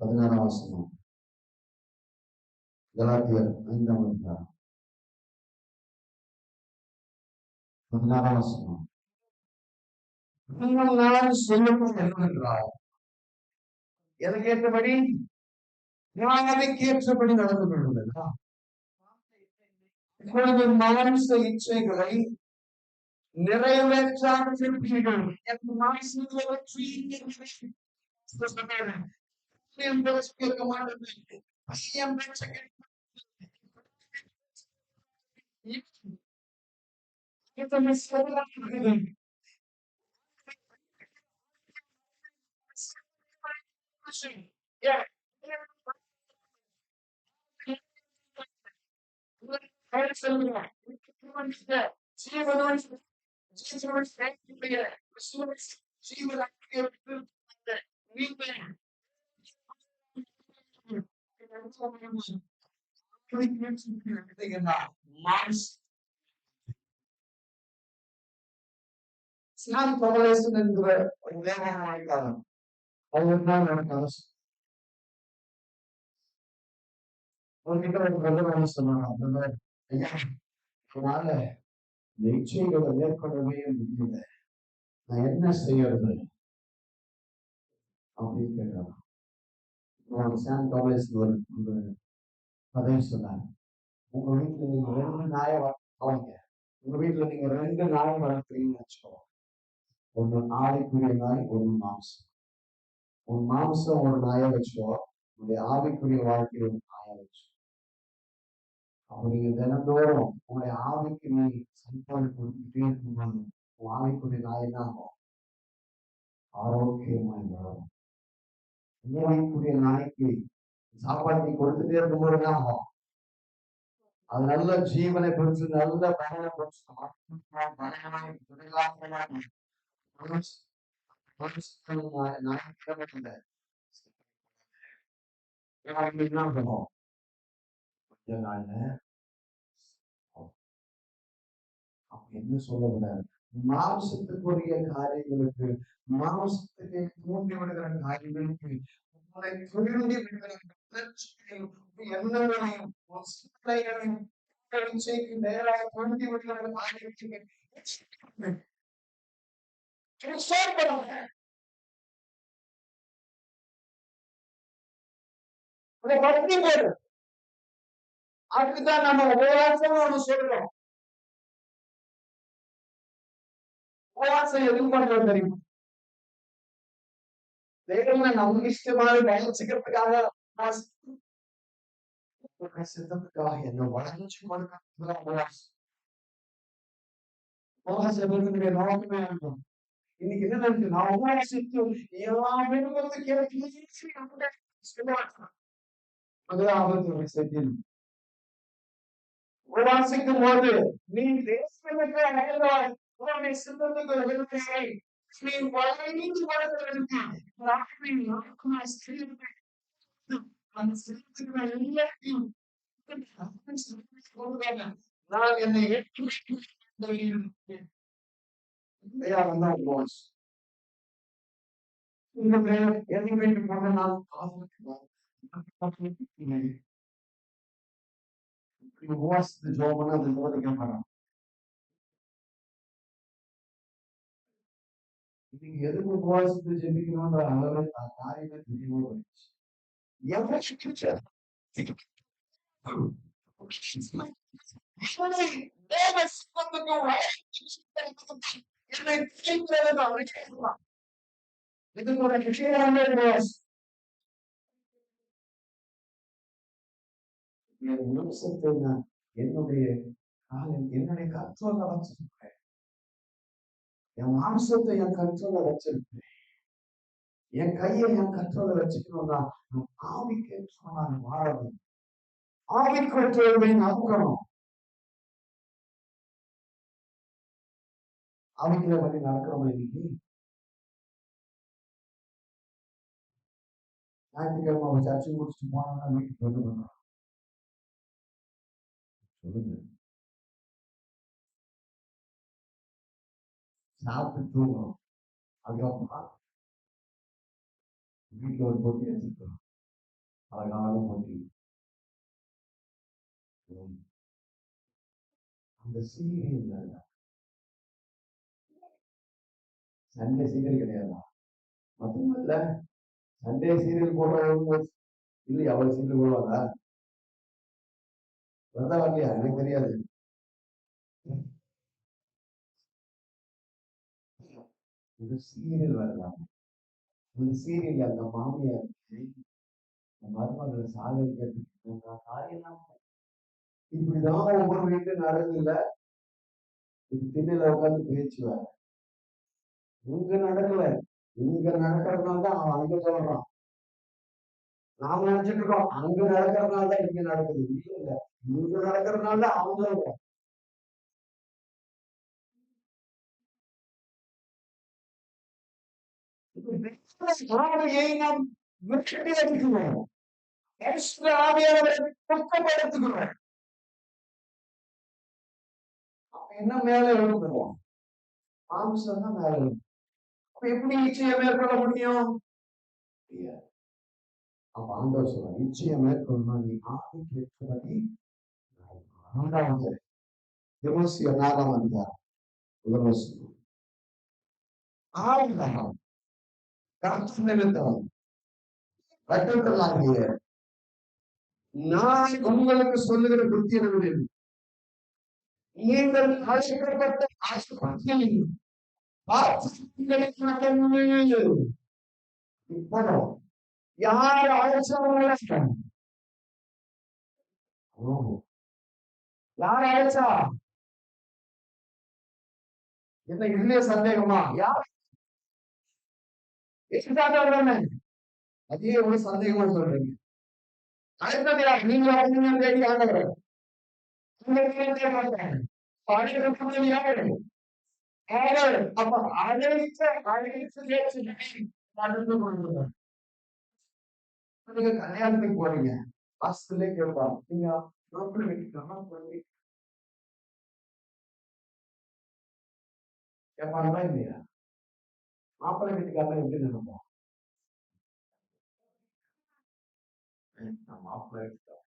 16ஆம் வசனம். கலாத்தியர் 5ஆம் அதிகாரம் 16ஆம் வசனம். நான் சொல்லுவது என்னவென்றால், எனக்கு ஏற்றபடி ஞானத்துக்கு ஏற்றபடி நடந்து கொள்வதா, இப்பொழுது மாம்ச இச்சைகளை நிறைவேற்றாமல் இருப்பீர்கள். என்கிற ஒரு வேகமாய்க்காரன் அவர் தான் எனக்கு அரசு. உங்ககிட்ட ஒரு பிரதமர் சொன்னாங்க, ஐயா அதனால இந்த இச்சைகளை மேற்கொள்ளவே முடியல, நான் என்ன செய்யறது அப்படின்னு கேட்டாங்க. சாம் டாமஸ் ஒரு கதையை சொன்னாங்க. உங்க வீட்டுல நீங்க 2 நாயை வளர்க்க, உங்க வீட்டுல நீங்க 2 நாயை வளர்க்குறீங்கன்னு வச்சுக்கோ. ஒண்ணு ஆவிக்குரிய நாய், ஒண்ணு மாம்சம். உன் மாம்சம் ஒரு நாயை வச்சுக்கோ, உங்களுடைய ஆவிக்குரிய வாழ்க்கையை ஒரு நாயை வச்சு. அப்ப நீங்க தினந்தோறும் உங்களுடைய ஆவிக்கு நீ சம்பாதி கொடுத்துட்டே இருக்கும்போது உன் ஆவிக்குரிய நாய் என்ன ஆகும்? ஆரோக்கியமாய் வளரும். ஆவிக்குரிய நாய்க்கு சாப்பாடு கொடுத்துட்டே இருக்கும்போது என்ன ஆகும்? அது நல்ல ஜீவனை பெற்று நல்ல பயனை பெற்று என்ன சொல்ல விடாது. மாம்சத்துக்குரிய காரியங்களுக்கு, மாம்சத்துக்கு தூண்டி விடுகிற காரியங்களுக்கு, உங்களை திரும்பி விடுகிற எண்ணங்களையும் நேராக தூண்டி விடுகிற காரியத்துக்கு அதுக்குதான் நம்ம உபவாசம் ஒண்ணு சொல்றோம். உபவாசம் எதுவும் பண்றது தெரியுமா? தேவனை நமக்கு இஷ்டமாக பயணிச்சுக்கிறதுக்காக சித்தத்துக்காக என்ன வளர்ச்சி உபவாசத்தினுடைய நோக்கமே இருக்கும். இன்னைக்கு என்ன இருக்கு? நான் உபவாசித்து எல்லாமே உபவாசிக்கும் போது நீ தேசத்துக்கு அடைந்தாய், உன்னுடைய சித்தத்துக்கு விரும்பியை நீ வளைந்து வளர்க்க அந்த சித்தத்துக்கு எல்லாத்தையும் நான் என்னை எதை வேண்டும் கொண்ட நான் உபவாசத்து ஜோம் பண்ண அது போதிக்க மாட்டான். இன்னைக்கு எதுக்கு உபவாசத்து ஜெபிக்கணும்ன்ற அளவு காரியமே தெரியாம போயிடுச்சு. இதுக்கு விஷயம் என் நிமிஷத்தை நான் என்னுடைய என்னுடைய கற்றோல வச்சிருக்கிறேன். என் மாம்சத்தை என் கற்றோல வச்சிருக்கிறேன். என் கையை என் கற்றோல வச்சுக்கணும்னா நான் ஆவிக்கேற்ற நான் வாழணும். ஆவிக்கேற்றவை நடக்கணும். ஆவிக்கிற பண்ணி நடக்கிறோமா இன்னைக்கு? ஞாயிற்றுக்கிழமை அவன் சர்ச்சை முடிச்சுட்டு போனா வீட்டுக்கு வந்து பண்றான். சொல்லுங்க. சாப்பிட்டு தூங்கணும். அதுக்கப்புறம் வீட்டுல ஒரு போட்டி வச்சிருக்கோம். அழகான போட்டி. அந்த சீரியல் சண்டே சீரியல் கிடையாதா? மட்டும் இல்ல, சண்டே சீரியல் போடுறவங்க இல்லையா? அவள் சீரியல் போடுவாங்க. வந்தா வரலையா எனக்கு தெரியாது. இது சீரியல் வரலாம். இந்த சீரியல் அந்த மாமியார் மருமகளை சாகடிக்கிறதுக்கு காரியம் இப்படிதான் ஒவ்வொரு வீட்டுல நடக்குதுல்ல. இது திண்ணையில உட்காந்து பேச்சு வேற. இங்க நடக்கல. இங்க நடக்கிறதுனால தான் அவன் அங்க சொல்றான். நாம நினைச்சிட்டு இருக்கோம் அங்க நடக்கிறதுனால தான் இங்க நடக்குது. இல்ல இல்ல, இங்க நடக்கிறதுனால தான் அவங்க சொல்றோம். ஆவியை நாம் வெற்றியடிக்கிறோம். ஆவியானவரை பக்கப்படுத்துகிறோம். என்ன மேல எழுப்புறோம்? மாம்சம் தான் மேல எழுப்பும். அப்ப எப்படி இச்சையை மேற்கொள்ள முடியும்? அப்ப ஆண்டவர் சொல்றார், இச்சையை மேற்கொள்ளணும் நீ ஆவிக்கு ஏற்றபடி. 2வது தீமோத்தேயு 4ஆம் அதிகாரம் 1 வசனம். ஆவிதான் கர்த்தர் நிமித்தம் கட்டப்பட்டதாகிய நான் உங்களுக்கு சொல்லுகிற புத்தி என்னவெனில், நீங்கள் அழைக்கப்பட்ட ஆசீர்வாதத்தில் இப்போ யார் அழைச்சவங்க? யார் அழைச்சா? என்ன இதுலயே சந்தேகமா? யார் அதே ஒரு சந்தேகமா சொல்றீங்க. அழைத்தது யார்? நீங்க ஆண்டவர். அப்ப நீங்க கல்யாணத்துக்கு போறீங்க, வாசலே கேட்பாங்க, நீங்க மாப்பிள்ளை வீட்டுக்கு கேட்பாங்களா இல்லையா? மாப்பிள்ளை வீட்டுக்காரன் எப்படி நினைப்போம்? மாப்பிள்ளை வீட்டுக்காரன்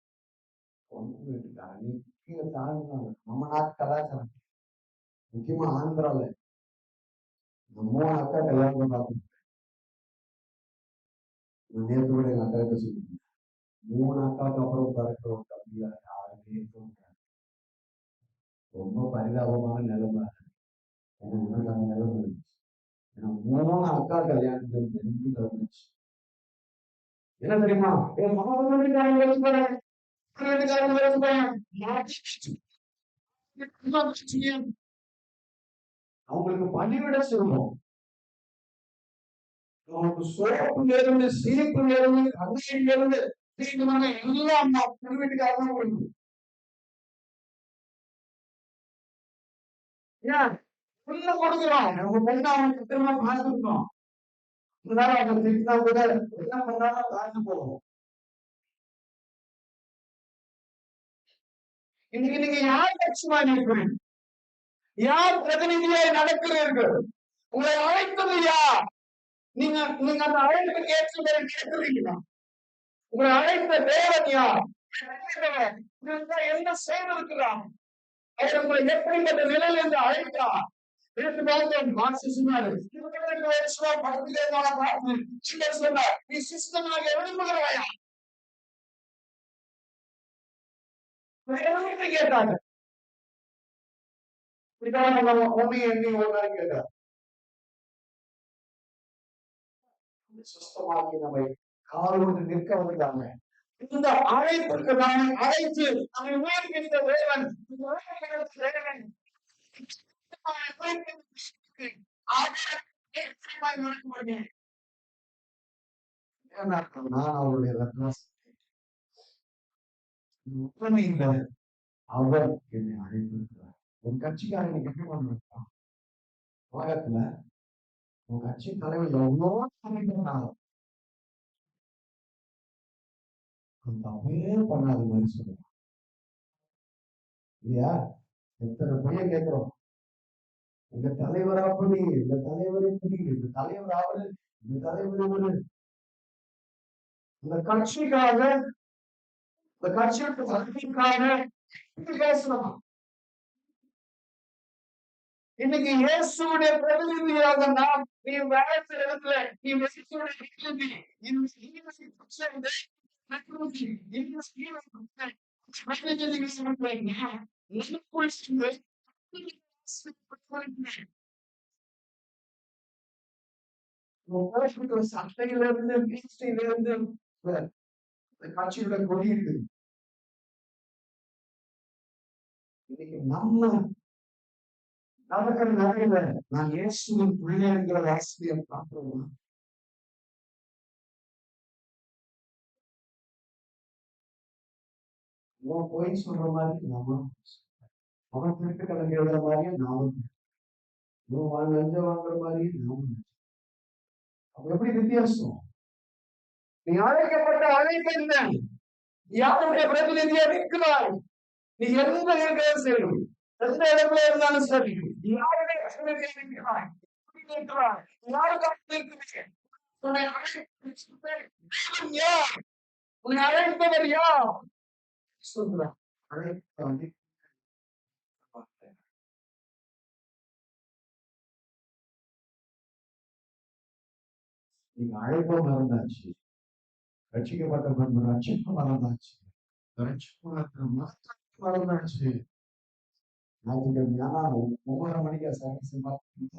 பொண்ணு வீட்டுக்காரன் நீ கீழே தாழ்ந்தாங்க. நம்ம நாட்டு கலாச்சாரம், முக்கியமா ஆந்திரால 3 அக்கா கல்யாணம் பார்த்து நேற்று கூட எங்க அக்கா கிட்ட சொல்லிருக்கேன். 3 அக்காவுக்கு அப்புறம் பிறக்கிற ஒரு தம்பியா யாருமே இருக்க முடியாது. ரொம்ப பரிதாபமான நிலைமை. எனக்கு அந்த நிலைமை இருந்துச்சு. ஏன்னா 3 அக்கா கல்யாணத்துல இருந்து கிளம்பிச்சு. என்ன தெரியுமா? என் அவங்களுக்கு பணிவிட சொல்லணும். அவங்களுக்கு சோப்பு இருந்து சீப்பு இருந்து கண்ணீர் இருந்து எல்லாம் வீட்டுக்காரதான் கொடுக்கணும். ஏன் உள்ள கொடுக்குறோம்? நம்ம பொண்ணு அவனுக்கு திரும்ப பார்த்துருக்கோம். அவங்க திட்டினா கூட என்ன பண்ணாலும் தாழ்ந்து போகும். இன்னைக்கு நீங்க யார் பட்சமா இருக்கிறீங்க? யார் பிரதிநிதியாய் நடக்கிறீர்கள்? உங்களை அழைத்தது யார்? நீங்க அந்த அழைப்புக்கு ஏற்ற கேட்கிறீங்களா? உங்களை அழைத்த தேவன் யார்? என்ன செய்திருக்கிறான்? அவர் உங்களை எப்படிப்பட்ட நிலையில இருந்து அழைக்கிறார்? நீ சிஸ்டமாக விரும்புகிறாயா கேட்டாங்க. கேட்டார் சுத்தமாகி நம்மை காலோடு நிற்க வருகிறாங்க. இந்த அழைப்புக்கு நான் அழைத்து நம்மை உயர்கின்ற தேவன் நான் அவருடைய அவர் என்னை அழைத்திருக்கிறார். ஒரு கட்சிக்காரன் இன்னைக்கு எப்படி பண்ணிருக்கான்? உலகத்துல உங்க கட்சி தலைவர் எவ்வளோ பண்ணிக்கிறாங்க, தப்பே பண்ணாத மாதிரி சொல்லுவாங்க இல்லையா? எத்தனை பையன் கேட்கிறோம், எங்க தலைவர் அப்படி, எங்க தலைவர் இப்படி, எங்க தலைவர் அவரு, எங்க தலைவர் இவரு. இந்த கட்சிக்காக, இந்த கட்சியோட வளர்ச்சிக்காக பேசணும். இன்னைக்கு இயேசுடைய பிரதிநிதியாக நாம், நீ வேலை இடத்துல நீ பிரதிநிதி சட்டையிலிருந்து வீழ்ச்சியிலிருந்து காட்சியோட கொடி இருக்குது. இன்னைக்கு நம்ம நடக்கிற நிறைய நான் இயேசுவின் பிள்ளைங்கிற ஆசிரியம் பார்க்கிறோம். போய் சொல்ற மாதிரி நாம, அவன் திருட்டு கலந்து எழுதுற மாதிரியும் நாமும், லஞ்சம் வாங்குற மாதிரியும் நாமும். அப்ப எப்படி வித்தியாசம்? நீ அழைக்கப்பட்ட அழைப்பு என்ன? யாருடைய பிரதிநிதியா இருக்கிறாய்? நீ எந்த இருக்கிறது சரி, எந்த இடத்துல இருந்தாலும் சரி, யாருடைய பிரதிநிதியா இருக்கிறாய்? யாருக்காக உன்னை அழைப்பவர் யார் சொல்றான்? அழைப்பு நீங்க அழைப்பும் மறந்தாச்சு, ரட்சிக்கப்பட்ட பின்பு ரட்சிப்பு மறந்தாச்சு, மறந்தாச்சு. ஞாயிற்றுக்கிழமை 9:30 மணிக்கு சர்வீஸ் பார்த்தீங்க.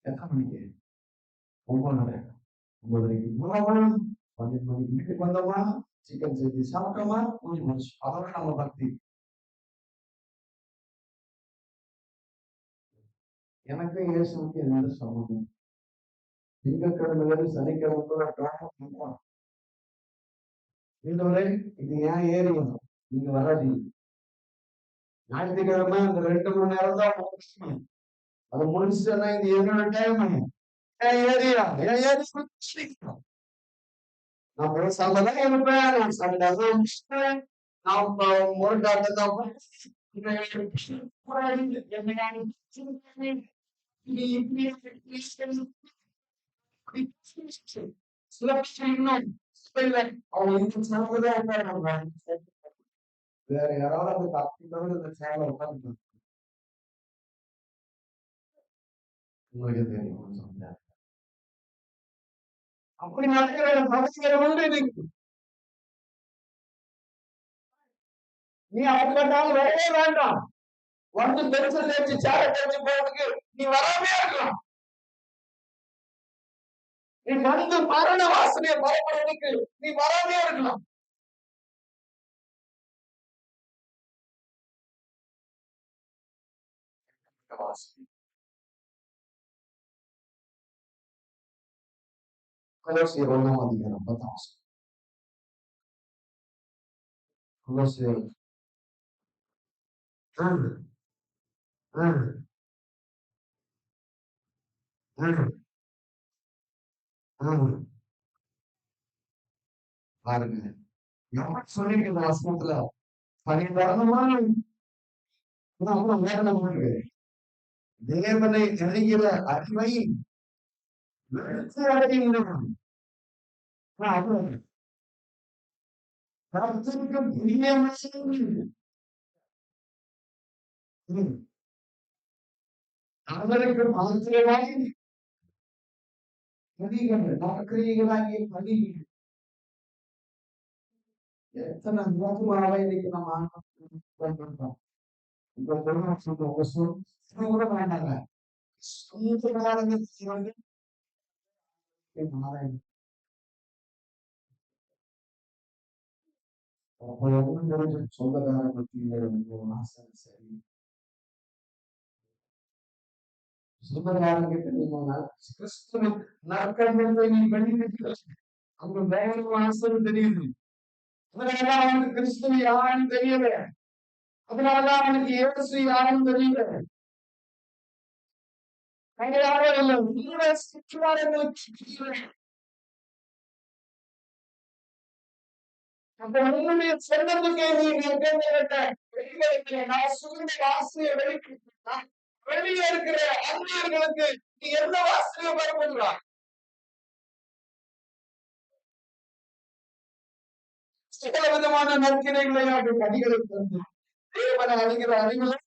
எத்தனை மணிக்கு? 9:30. 9:30 போனோமா, 12 மணிக்கு வீட்டுக்கு வந்தோமா, சிக்கன் செஞ்சு சாப்பிட்டோமா, முடிஞ்சு போச்சு. அதோட நம்ம பக்தி. எனக்கு இயேசுக்கு என்ன சம்பந்தம்? திங்கட்கிழமையிலிருந்து சனிக்கிழமை இந்த வரை இது ஏன் ஏரியா, நீங்க வராதீங்க. ஞாயிற்றுக்கிழமை இந்த 2 மணி நேரம் தான், அது முடிச்சுட்டா இது என்னோட டைம். என் ஏரியா, என் ஏரியா நான் பேசாமதான் இருப்பேன். நான் சண்டைதான் முடிச்சுட்டேன். நான் முருகாட்டம் தான் வேற யாராவது இந்த சேனல் உட்காந்து உங்களுக்கு தெரியும். அப்படி நடக்கிற அவசியம் உண்டு. நீ அவர்கிட்டாலும் வரவே வேண்டாம். வந்து பெருசு தேய்ச்சி சேர தேய்ச்சி போறதுக்கு நீ வராமே இருக்கலாம். நீ வந்து மரண வாசனையை பயப்படுறதுக்கு நீ வராமே இருக்கலாம். கொலோசியர் 1ஆம் அதிகாரம் 10ஆம் வசனம். கொலோசியர் பாருங்க, சொல்லிருக்க வசனத்துல பரிதானமா தேவனை அறிகிற அறிவை கர்த்தருக்கு பிரியமானது. அவருக்கு மாத்திரமாய் பதிகள் நற்கிரியைகளாகிய பதிகள் எத்தனை மோசமாக இன்னைக்கு நம்ம பண்றோம். உங்க சொல்ல உங்க சொல்ல கூட வேண்டாங்க. சொந்தக்காரங்க சொந்தக்காரங்க பத்தி சரி சொந்தக்காரங்கிட்ட நீங்க கிறிஸ்துவ நற்கர்மத்தை நீ வெளியிட்டு அவங்க வேற ஆசை தெரியுது. அதனாலதான் அவனுக்கு கிறிஸ்துவ யாருன்னு தெரியல. அதனாலதான் அவனுக்கு இயேசு யாருன்னு தெரியல. கையால இல்லை உள்ள சுற்றுலாங்களுக்கு அப்ப உன்னுடைய சொந்தத்துக்கே நான் சுகுந்த வாசியை வெளியே இருக்கிற அந்நியர்களுக்கு நீ எந்த வாசனையை பரப்புகிறா? சகல விதமான நற்கிரைகளை கடிகளை தந்து தேவனை அறிகிற அறிவுகளை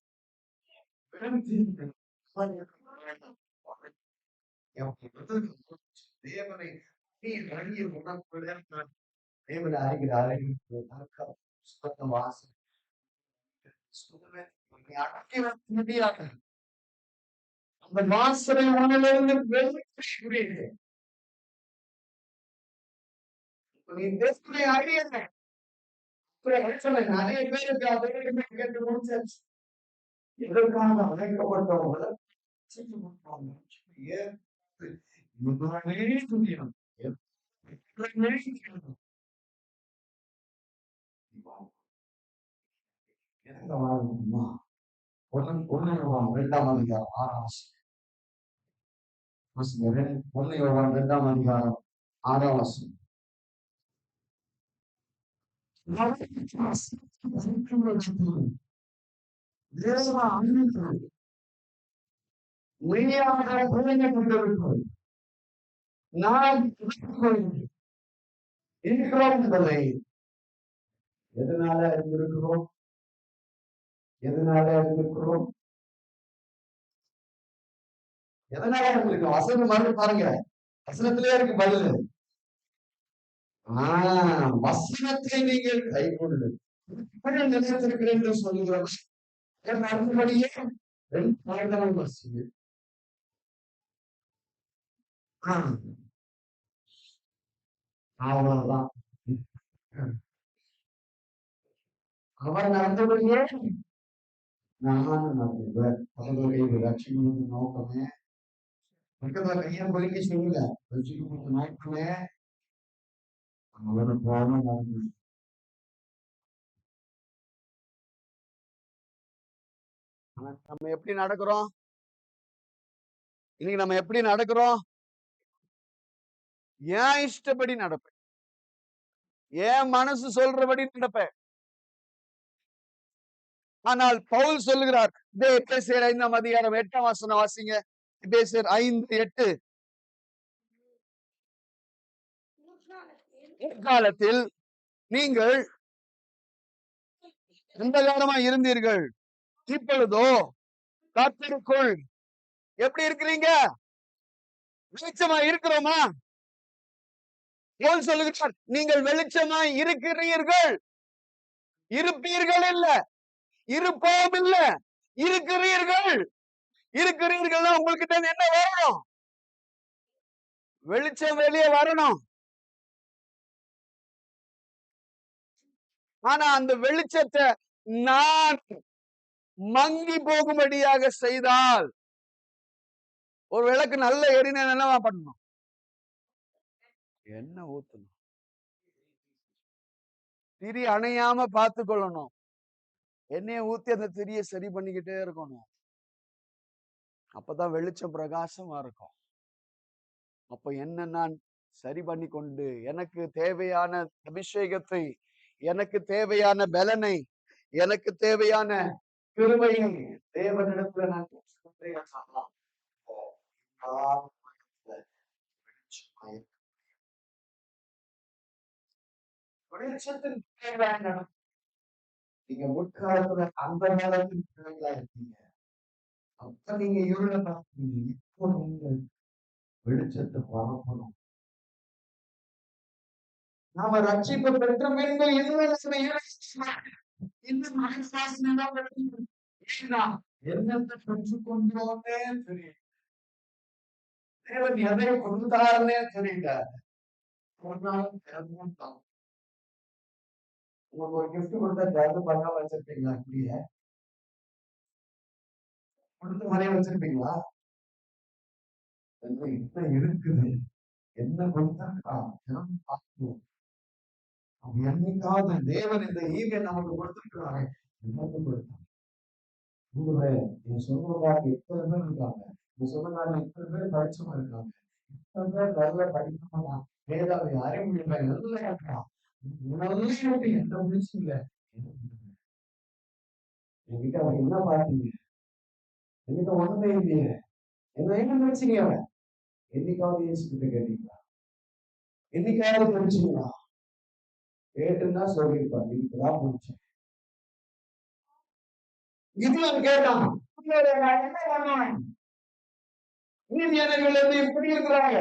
தேவனை தேவனை அறிகிற அறிவு வாசனை அடக்கி வைக்க முடியாது. அந்த வாசனை உன்னிலிருந்து வெளியே நீ தேவனை அறியல. நிறைய பேருக்கு அதை கேட்டு முடிச்சாச்சு. எதற்காக அழைக்கப்பட்டவர்கள் இரண்டாம் அதிகாரம் 6ஆம் வசனம். நான் இருக்கிறோம் என்பதை எதனால அறிந்திருக்கிறோம்? எதனால அறிந்திருக்கிறோம்? எதனால அறிந்திருக்கிறோம்? வசனம் மறுபடியும் பாருங்க, வசனத்திலே இருக்கு பதில். வசனத்தை நீங்கள் கை கொண்டு நிலைத்திருக்கிறேன் என்று சொல்லுகிறோம். மறுபடியே அவ்வளவுதான். அவர் நடந்தபடியே நானும் நடந்தவர். அவர்களுடைய ரட்சிக்கணும் நோக்கமே பக்கத்துல கையை போயிட்டு சொல்லுங்க. ரட்சிக்கணும் நோக்கமே அவரை போல நடந்து நம்ம எப்படி நடக்கிறோம்? இன்னைக்கு நம்ம எப்படி நடக்கிறோம்? ஏன் இஷ்டப்படி நடப்பேன், ஏன் மனசு சொல்றபடி நடப்பேன். ஆனால் பவுல் சொல்லுகிறார், எபேசியர் 5ஆம் அதிகாரம் 8ஆம் வசனம் வாசிங்க. எபேசியர் 5:8. காலத்தில் நீங்கள் எந்த காலமா இருந்தீர்கள், இப்பொழுதோ கர்த்தருக்குள் எப்படி இருக்கிறீங்க? வெளிச்சமா இருக்கிறோமா? பவுல் சொல்லுகிறார், நீங்கள் வெளிச்சமா இருக்கிறீர்கள். இருப்பீர்கள் இல்ல, இருப்போம் இல்ல, இருக்கிறீர்கள். இருக்கிறீர்கள்னா உங்ககிட்ட என்ன வரணும்? வெளிச்சம் வெளியே வரணும். ஆனா அந்த வெளிச்சத்தை நான் மங்கி போகும்படியாக செய்தால், ஒரு விளக்கு நல்ல எரினா என்னவா பண்ணணும்? என்ன ஊத்தணும், திரி அணையாம பார்த்து கொள்ளணும். எண்ணெய ஊத்தி அந்த திரிய சரி பண்ணிக்கிட்டே இருக்கணும். அப்பதான் வெளிச்சம் பிரகாசமா இருக்கும். அப்ப என்ன நான் சரி பண்ணி கொண்டு எனக்கு தேவையான அபிஷேகத்தை, எனக்கு தேவையான பலனை, எனக்கு தேவையான கிருபையை தேவனிடத்துல நான் வெளிச்சத்தின் பிள்ளைகளாய் நடக்கும். நீங்க முற்காலத்துல அந்த நேரத்தின் பிள்ளைகளா இருக்கீங்க. அப்ப நீங்க இருள பார்த்தீங்க. இப்போ நீங்க வெளிச்சத்தை பரப்பணும். நாம ரட்சிப்பு பெற்ற பின்பு இன்னும் மனசாசனை தான் என்னத்தை பெற்றுக்கொண்டோன்னே தெரியும். தேவன் எதை கொடுத்தாருன்னே தெரியல. ஒரு நாள் தான் உங்களுக்கு ஒரு கிஃப்ட் கொடுத்தா திறந்து பார்க்காம வச்சிருப்பீங்களா? அப்படியே கொடுத்த மாதிரியே வச்சிருப்பீங்களா? என்ன இருக்குது, என்ன கொடுத்தா பார்க்கணும். என்னைக்காவது தேவன் இந்த ஈவை நமக்கு கொடுத்திருக்கிறாங்க. என்னத்தை கொடுத்தாங்க? என் சொந்தக்காரங்க எத்தனை பேர் இருக்காங்க, என் சொந்தக்காரங்க எத்தனை பேர் படிச்சவங்க இருக்காங்க, எத்தனை பேர் நல்ல படிக்கணும்னா மேதாவி அறிவுள்ள எல்லாம் இருக்கான். எந்த முடிச்சும் இல்லை. என்கிட்ட அவங்க என்ன பார்த்தீங்க? என்கிட்ட ஒண்ணுமே இல்லையே. என்ன நினைச்சீங்க? அவன் என்னைக்காவது இயேசு கிட்ட கேட்டீங்களா? என்னைக்காவது படிச்சீங்களா? கேட்டுன்னா சொல்லியிருப்பாங்க, இதுக்குதான் முடிச்சேன். இதுவும் கேட்டான், என்ன பண்ணுவேன்? நீதியானவர்கள் வந்து எப்படி இருக்கிறாங்க?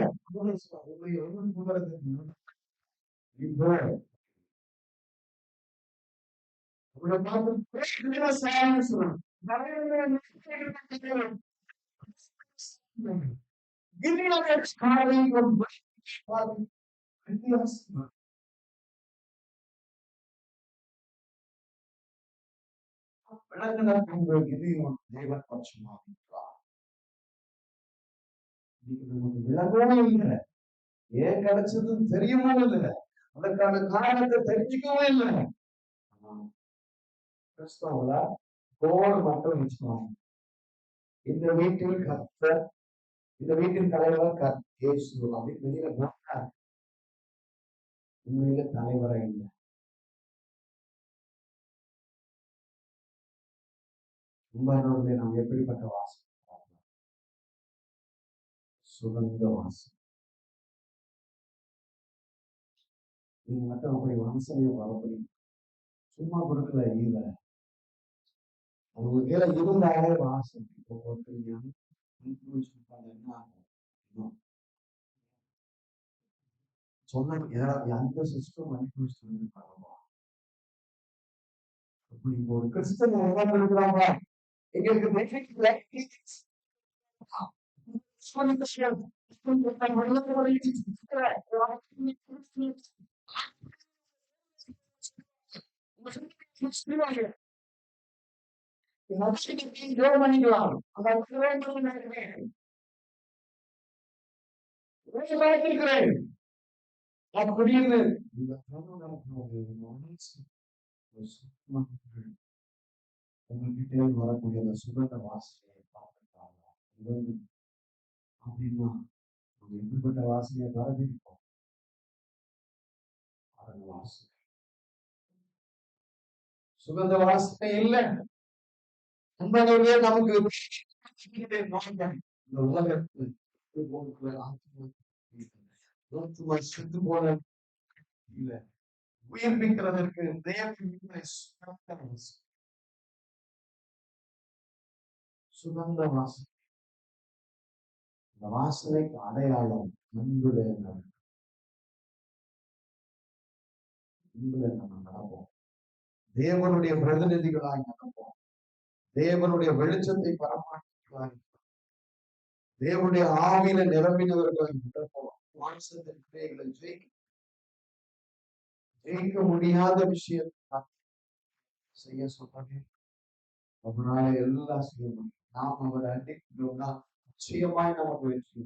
தேவன் பட்சமாக விளங்கவும் இல்லை, ஏன் கிடைச்சதுன்னு தெரியவும் இல்லை, அதற்கான காரணத்தை தெரிஞ்சுக்கவும் இல்லை. கிறிஸ்தவங்கள கோடு மட்டும் வச்சுக்கோங்க. இந்த வீட்டில் கர்த்தர், இந்த வீட்டின் தலைவர் இயேசு அப்படின்னு வெளியில போட்டா உண்மையில தலைவரா இல்லை. உண்மையிலே நாம் எப்படிப்பட்ட வாசம்? சுகந்த வாசம். நீங்க மட்டும் அப்படி வாசனையை வரப்படி சும்மா கொடுக்கல ஈவ, அவங்க கீழே இருந்தாலே வாசம். இப்போ என்ன ஆகும் சொன்ன அந்த சிஸ்டம் அனுப்பிச்சிருப்பாங்க. அப்படி ஒரு கிறிஸ்தவ இருக்கிறாங்க, எங்களுக்கு அப்படின்னு உங்ககிட்டே வரக்கூடிய அந்த சுகந்த வாசனையை பார்த்துட்டாங்க அப்படின்னா நம்ம எப்படிப்பட்ட வாசனையை வரவிருப்போம்? அதன் வாசனை சுகந்த வாசனை இல்லை. உண்மையிலேயே நமக்கு இந்த உலகத்தில் செத்து போன இல்ல, உயிர்ப்பிக்கிறதற்கு சுகந்த வாசனை. இந்த வாசனைக்கு அடையாளம் அன்புல நம்ம நடப்போம். தேவனுடைய பிரதிநிதிகளாய் நடப்போம். தேவனுடைய வெளிச்சத்தை பரமாற்றாய், தேவனுடைய ஆவியில நிரம்பினவர்களாய் நடப்போம். மாம்சத்தின் கிரியைகளை ஜெயிக்க முடியாத விஷயம் செய்ய சொல்றாங்க. அவரால் எல்லாம் செய்ய முடியும். நாம் அவரை அண்டிக்கிறோம்னா நிச்சயமாய் நமக்கு வெற்றி.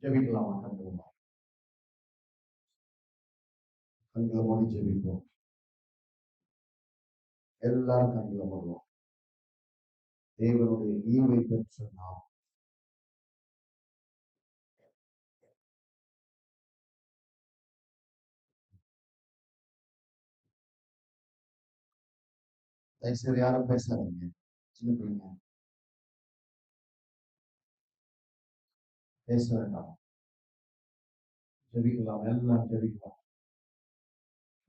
ஜெபிக்கலாமா? கண்டுமா கண்களை மூடி ஜெபிப்போம். எல்லாரும் கண்களை மூடுவோம். தேவனுடைய ஈவை பெற்ற நாம் தயவுசெய்து யாரும் பேசாதீங்க. சின்ன பிள்ளைங்க பேச வேண்டாம். ஜெபிக்கலாம், எல்லாம் ஜெபிக்கலாம்.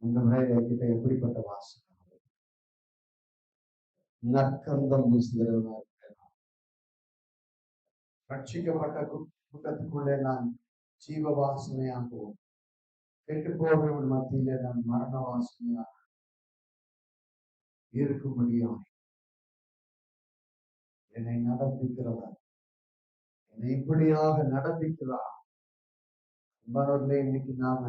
இந்த முறை கிட்ட எப்படிப்பட்ட வாசனை நற்கந்தம் வீசுகிறவனா இருக்கிறான். ரட்சிக்கப்பட்ட கூட்டத்துக்குள்ளே நான் ஜீவ வாசனையாகவும், கெட்டு போகிறவர்கள் மத்தியிலே நான் மரண வாசனையாக இருக்கும்படியாக என்னை நடப்பிக்கிறவர், என்னை இப்படியாக நடப்பிக்கிறார். மனோர்ல இன்னைக்கு நாம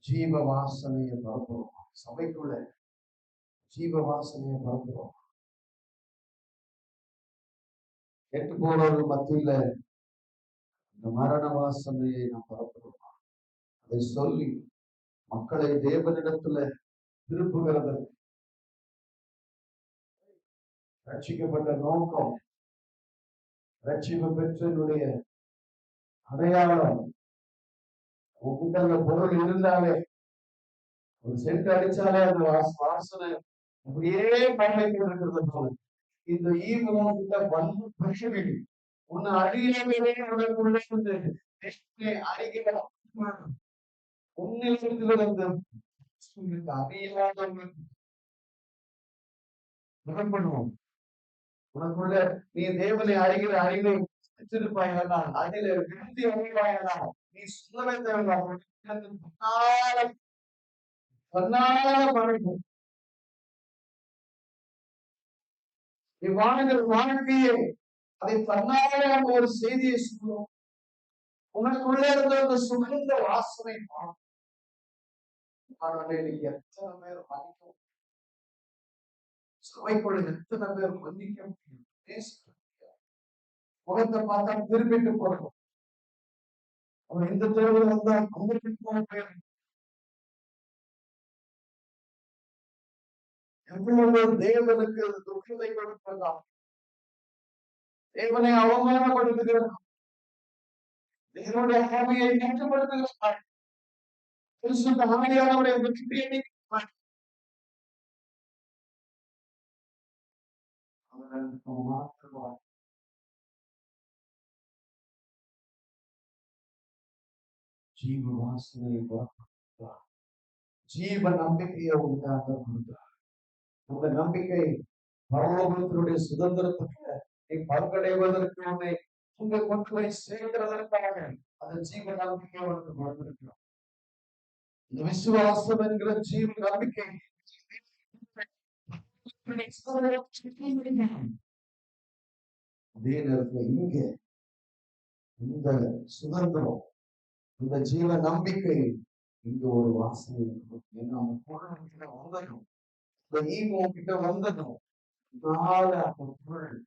ஜீவ வாசனையை பரப்புறோம். சபைக்குள்ள ஜீவ வாசனையை பரப்புறோம். கெட்டு போறவர்கள் மத்தியில இந்த மரண வாசனையை நாம் பரப்புறோம். அதை சொல்லி மக்களை தேவனிடத்துல திருப்புகிறது ரட்சிக்கப்பட்ட நோக்கம். ரட்சிப்பு பெற்றனுடைய அடையாளம் உங்ககிட்ட அந்த பொருள் இருந்தாலே, ஒரு சென்ட் அடிச்சாலே அந்த வாசனை அப்படியே பயணிக்க இருக்கிறது போல. இந்த ஈவு உங்ககிட்ட வந்து பகிர்வு உன்னை அடியிலே உனக்குள்ளே அடிக்கிற உன்னிலிருந்து அறியாதவங்களுக்கு பண்ணுவோம். உனக்குள்ள நீ தேவனை அறிகிற அறிவை வச்சிருப்பாயனா, அதில விருத்தி அறிவாயனா, நீ சொல்லவே தேவையில்லை. படைக்கும் நீ வாழ்கிற வாழ்க்கையே அதை தன்னாலே ஒரு செய்தியை சொல்லும். உனக்குள்ளே இருந்த அந்த சுகந்த வாசனை எத்தனை பேர் மன்னிக்கும், சபைக்குள்ள எத்தனை பேர் மன்னிக்க முடியும், முகத்தை பார்த்தா திரும்பிட்டு போறோம். அவன் எந்த தேர்தல் வந்தா அவங்களுக்கு போன பேர் எவ்வளவு தேவனுக்கு துக்கத்தை கொடுப்பதாம், தேவனை அவமானப்படுத்துகிறார், தேவனுடைய ஆவியை கட்டுப்படுத்துகிறார், பரிசுத்த ஆவியானவருடைய வெற்றியை மாற்றுவார். ஜீவ வாசனையை கொடுத்தார், ஜீவ நம்பிக்கையை உண்டாக கொடுத்தார். அந்த நம்பிக்கை பரலோகத்தினுடைய சுதந்திரத்துக்கு நீ பங்கடைவதற்கு உன்னை உங்க கொண்டு போய் சேர்க்கிறதற்காக அந்த ஜீவ நம்பிக்கை உனக்கு கொடுத்திருக்கிறோம். இந்த விசுவாசம் என்கிற ஜீவ நம்பிக்கை அதே நேரத்தில் இங்க இந்த சுதந்திரம், இந்த ஜீவ நம்பிக்கை இங்க ஒரு வாசனை இருக்கும். ஏன்னா அந்த பொருள் வந்துடும், இந்த ஈவம் கிட்ட வந்துடும், பொருள்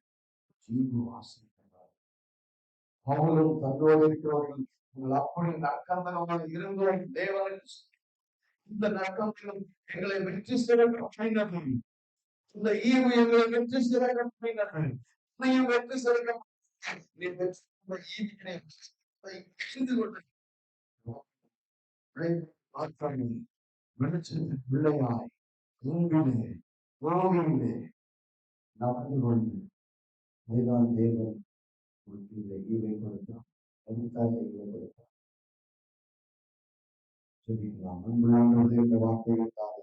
ஜீவ வாசனை. அவங்களும் தன்னோடு இருக்கிறவர்கள் உங்கள் அப்படி நற்கந்தகமாக இருந்தோம் தேவனுக்கு இந்த நற்கந்தகம் எங்களை வெற்றி சிறக்க, இந்த ஈவு எங்களை வெற்றி சிறக்க, வெற்றி சிறக்க பிள்ளையாய் உங்களிலே ரோகிலே நடந்து கொண்டு அதுதான் தேவன் இந்த ஈவை கொடுத்தான், அதுக்காக ஈவை கொடுத்தான். சொல்லிக்கலாம் அன்புள்ளவர்களே, இந்த வார்த்தைகளுக்காக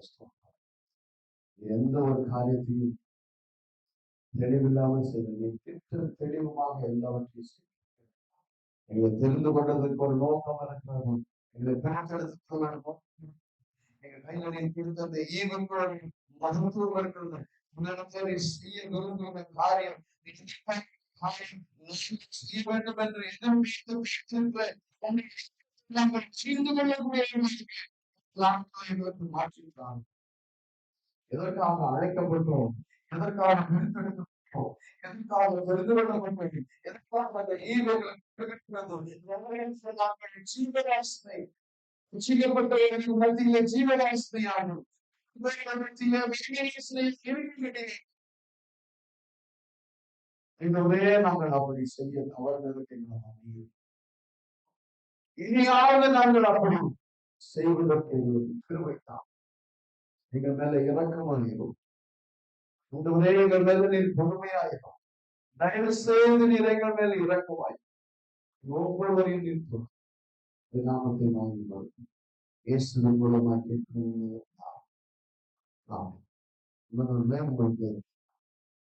எந்த ஒரு காரியத்தையும் தெளிவில்லாமல் செய்ய நீ திட்ட தெளிவுமாக எல்லாவற்றையும் செய்ய எங்களை தெரிந்து கொண்டதற்கு ஒரு நோக்கம் இருக்கிறது. எங்களை பிறக்கெடுத்து வேண்டும், எங்க கையில நீர் அந்த ஈவன் மகத்துவம் இருக்கிறது. உன்னிடத்தில் செய்ய விரும்புகிற காரியம் செய்ய வேண்டும் என்று எதிர்ப்பு செய்து கொள்ளக்கூடிய மாற்றிவிட்டார். எதற்காக அழைக்கப்பட்டோம், எதற்காக பிரித்தெடுக்கப்பட்டோம், எதற்காக தெரிந்து கொள்ளப்பட்டோம், எதற்காக அந்த ஈவைகளை ஜீவராசனை ரசிக்கப்பட்டவர்களுக்கு மத்தியிலே ஜீவராசனையாகும். இன்னொரே நாங்கள் அப்படி செய்ய தவறுதலுக்கு இனியாவது நாங்கள் அப்படி செய்வதற்கு எங்களுக்கு கிருபைத்தான். எங்கள் மேல இறக்கமாகிறோம், இந்த ஒரே எங்கள் மேல நீர் பொறுமையாயிரும். தயவு செய்து நீர் எங்கள் மேல இறக்கமாய் ஒவ்வொருவரையும் நிற்போம். நாமத்தை வாங்கிப்பார்கள். இயேசுவின் மூலமாக கேட்கிறோம். உங்களுக்கு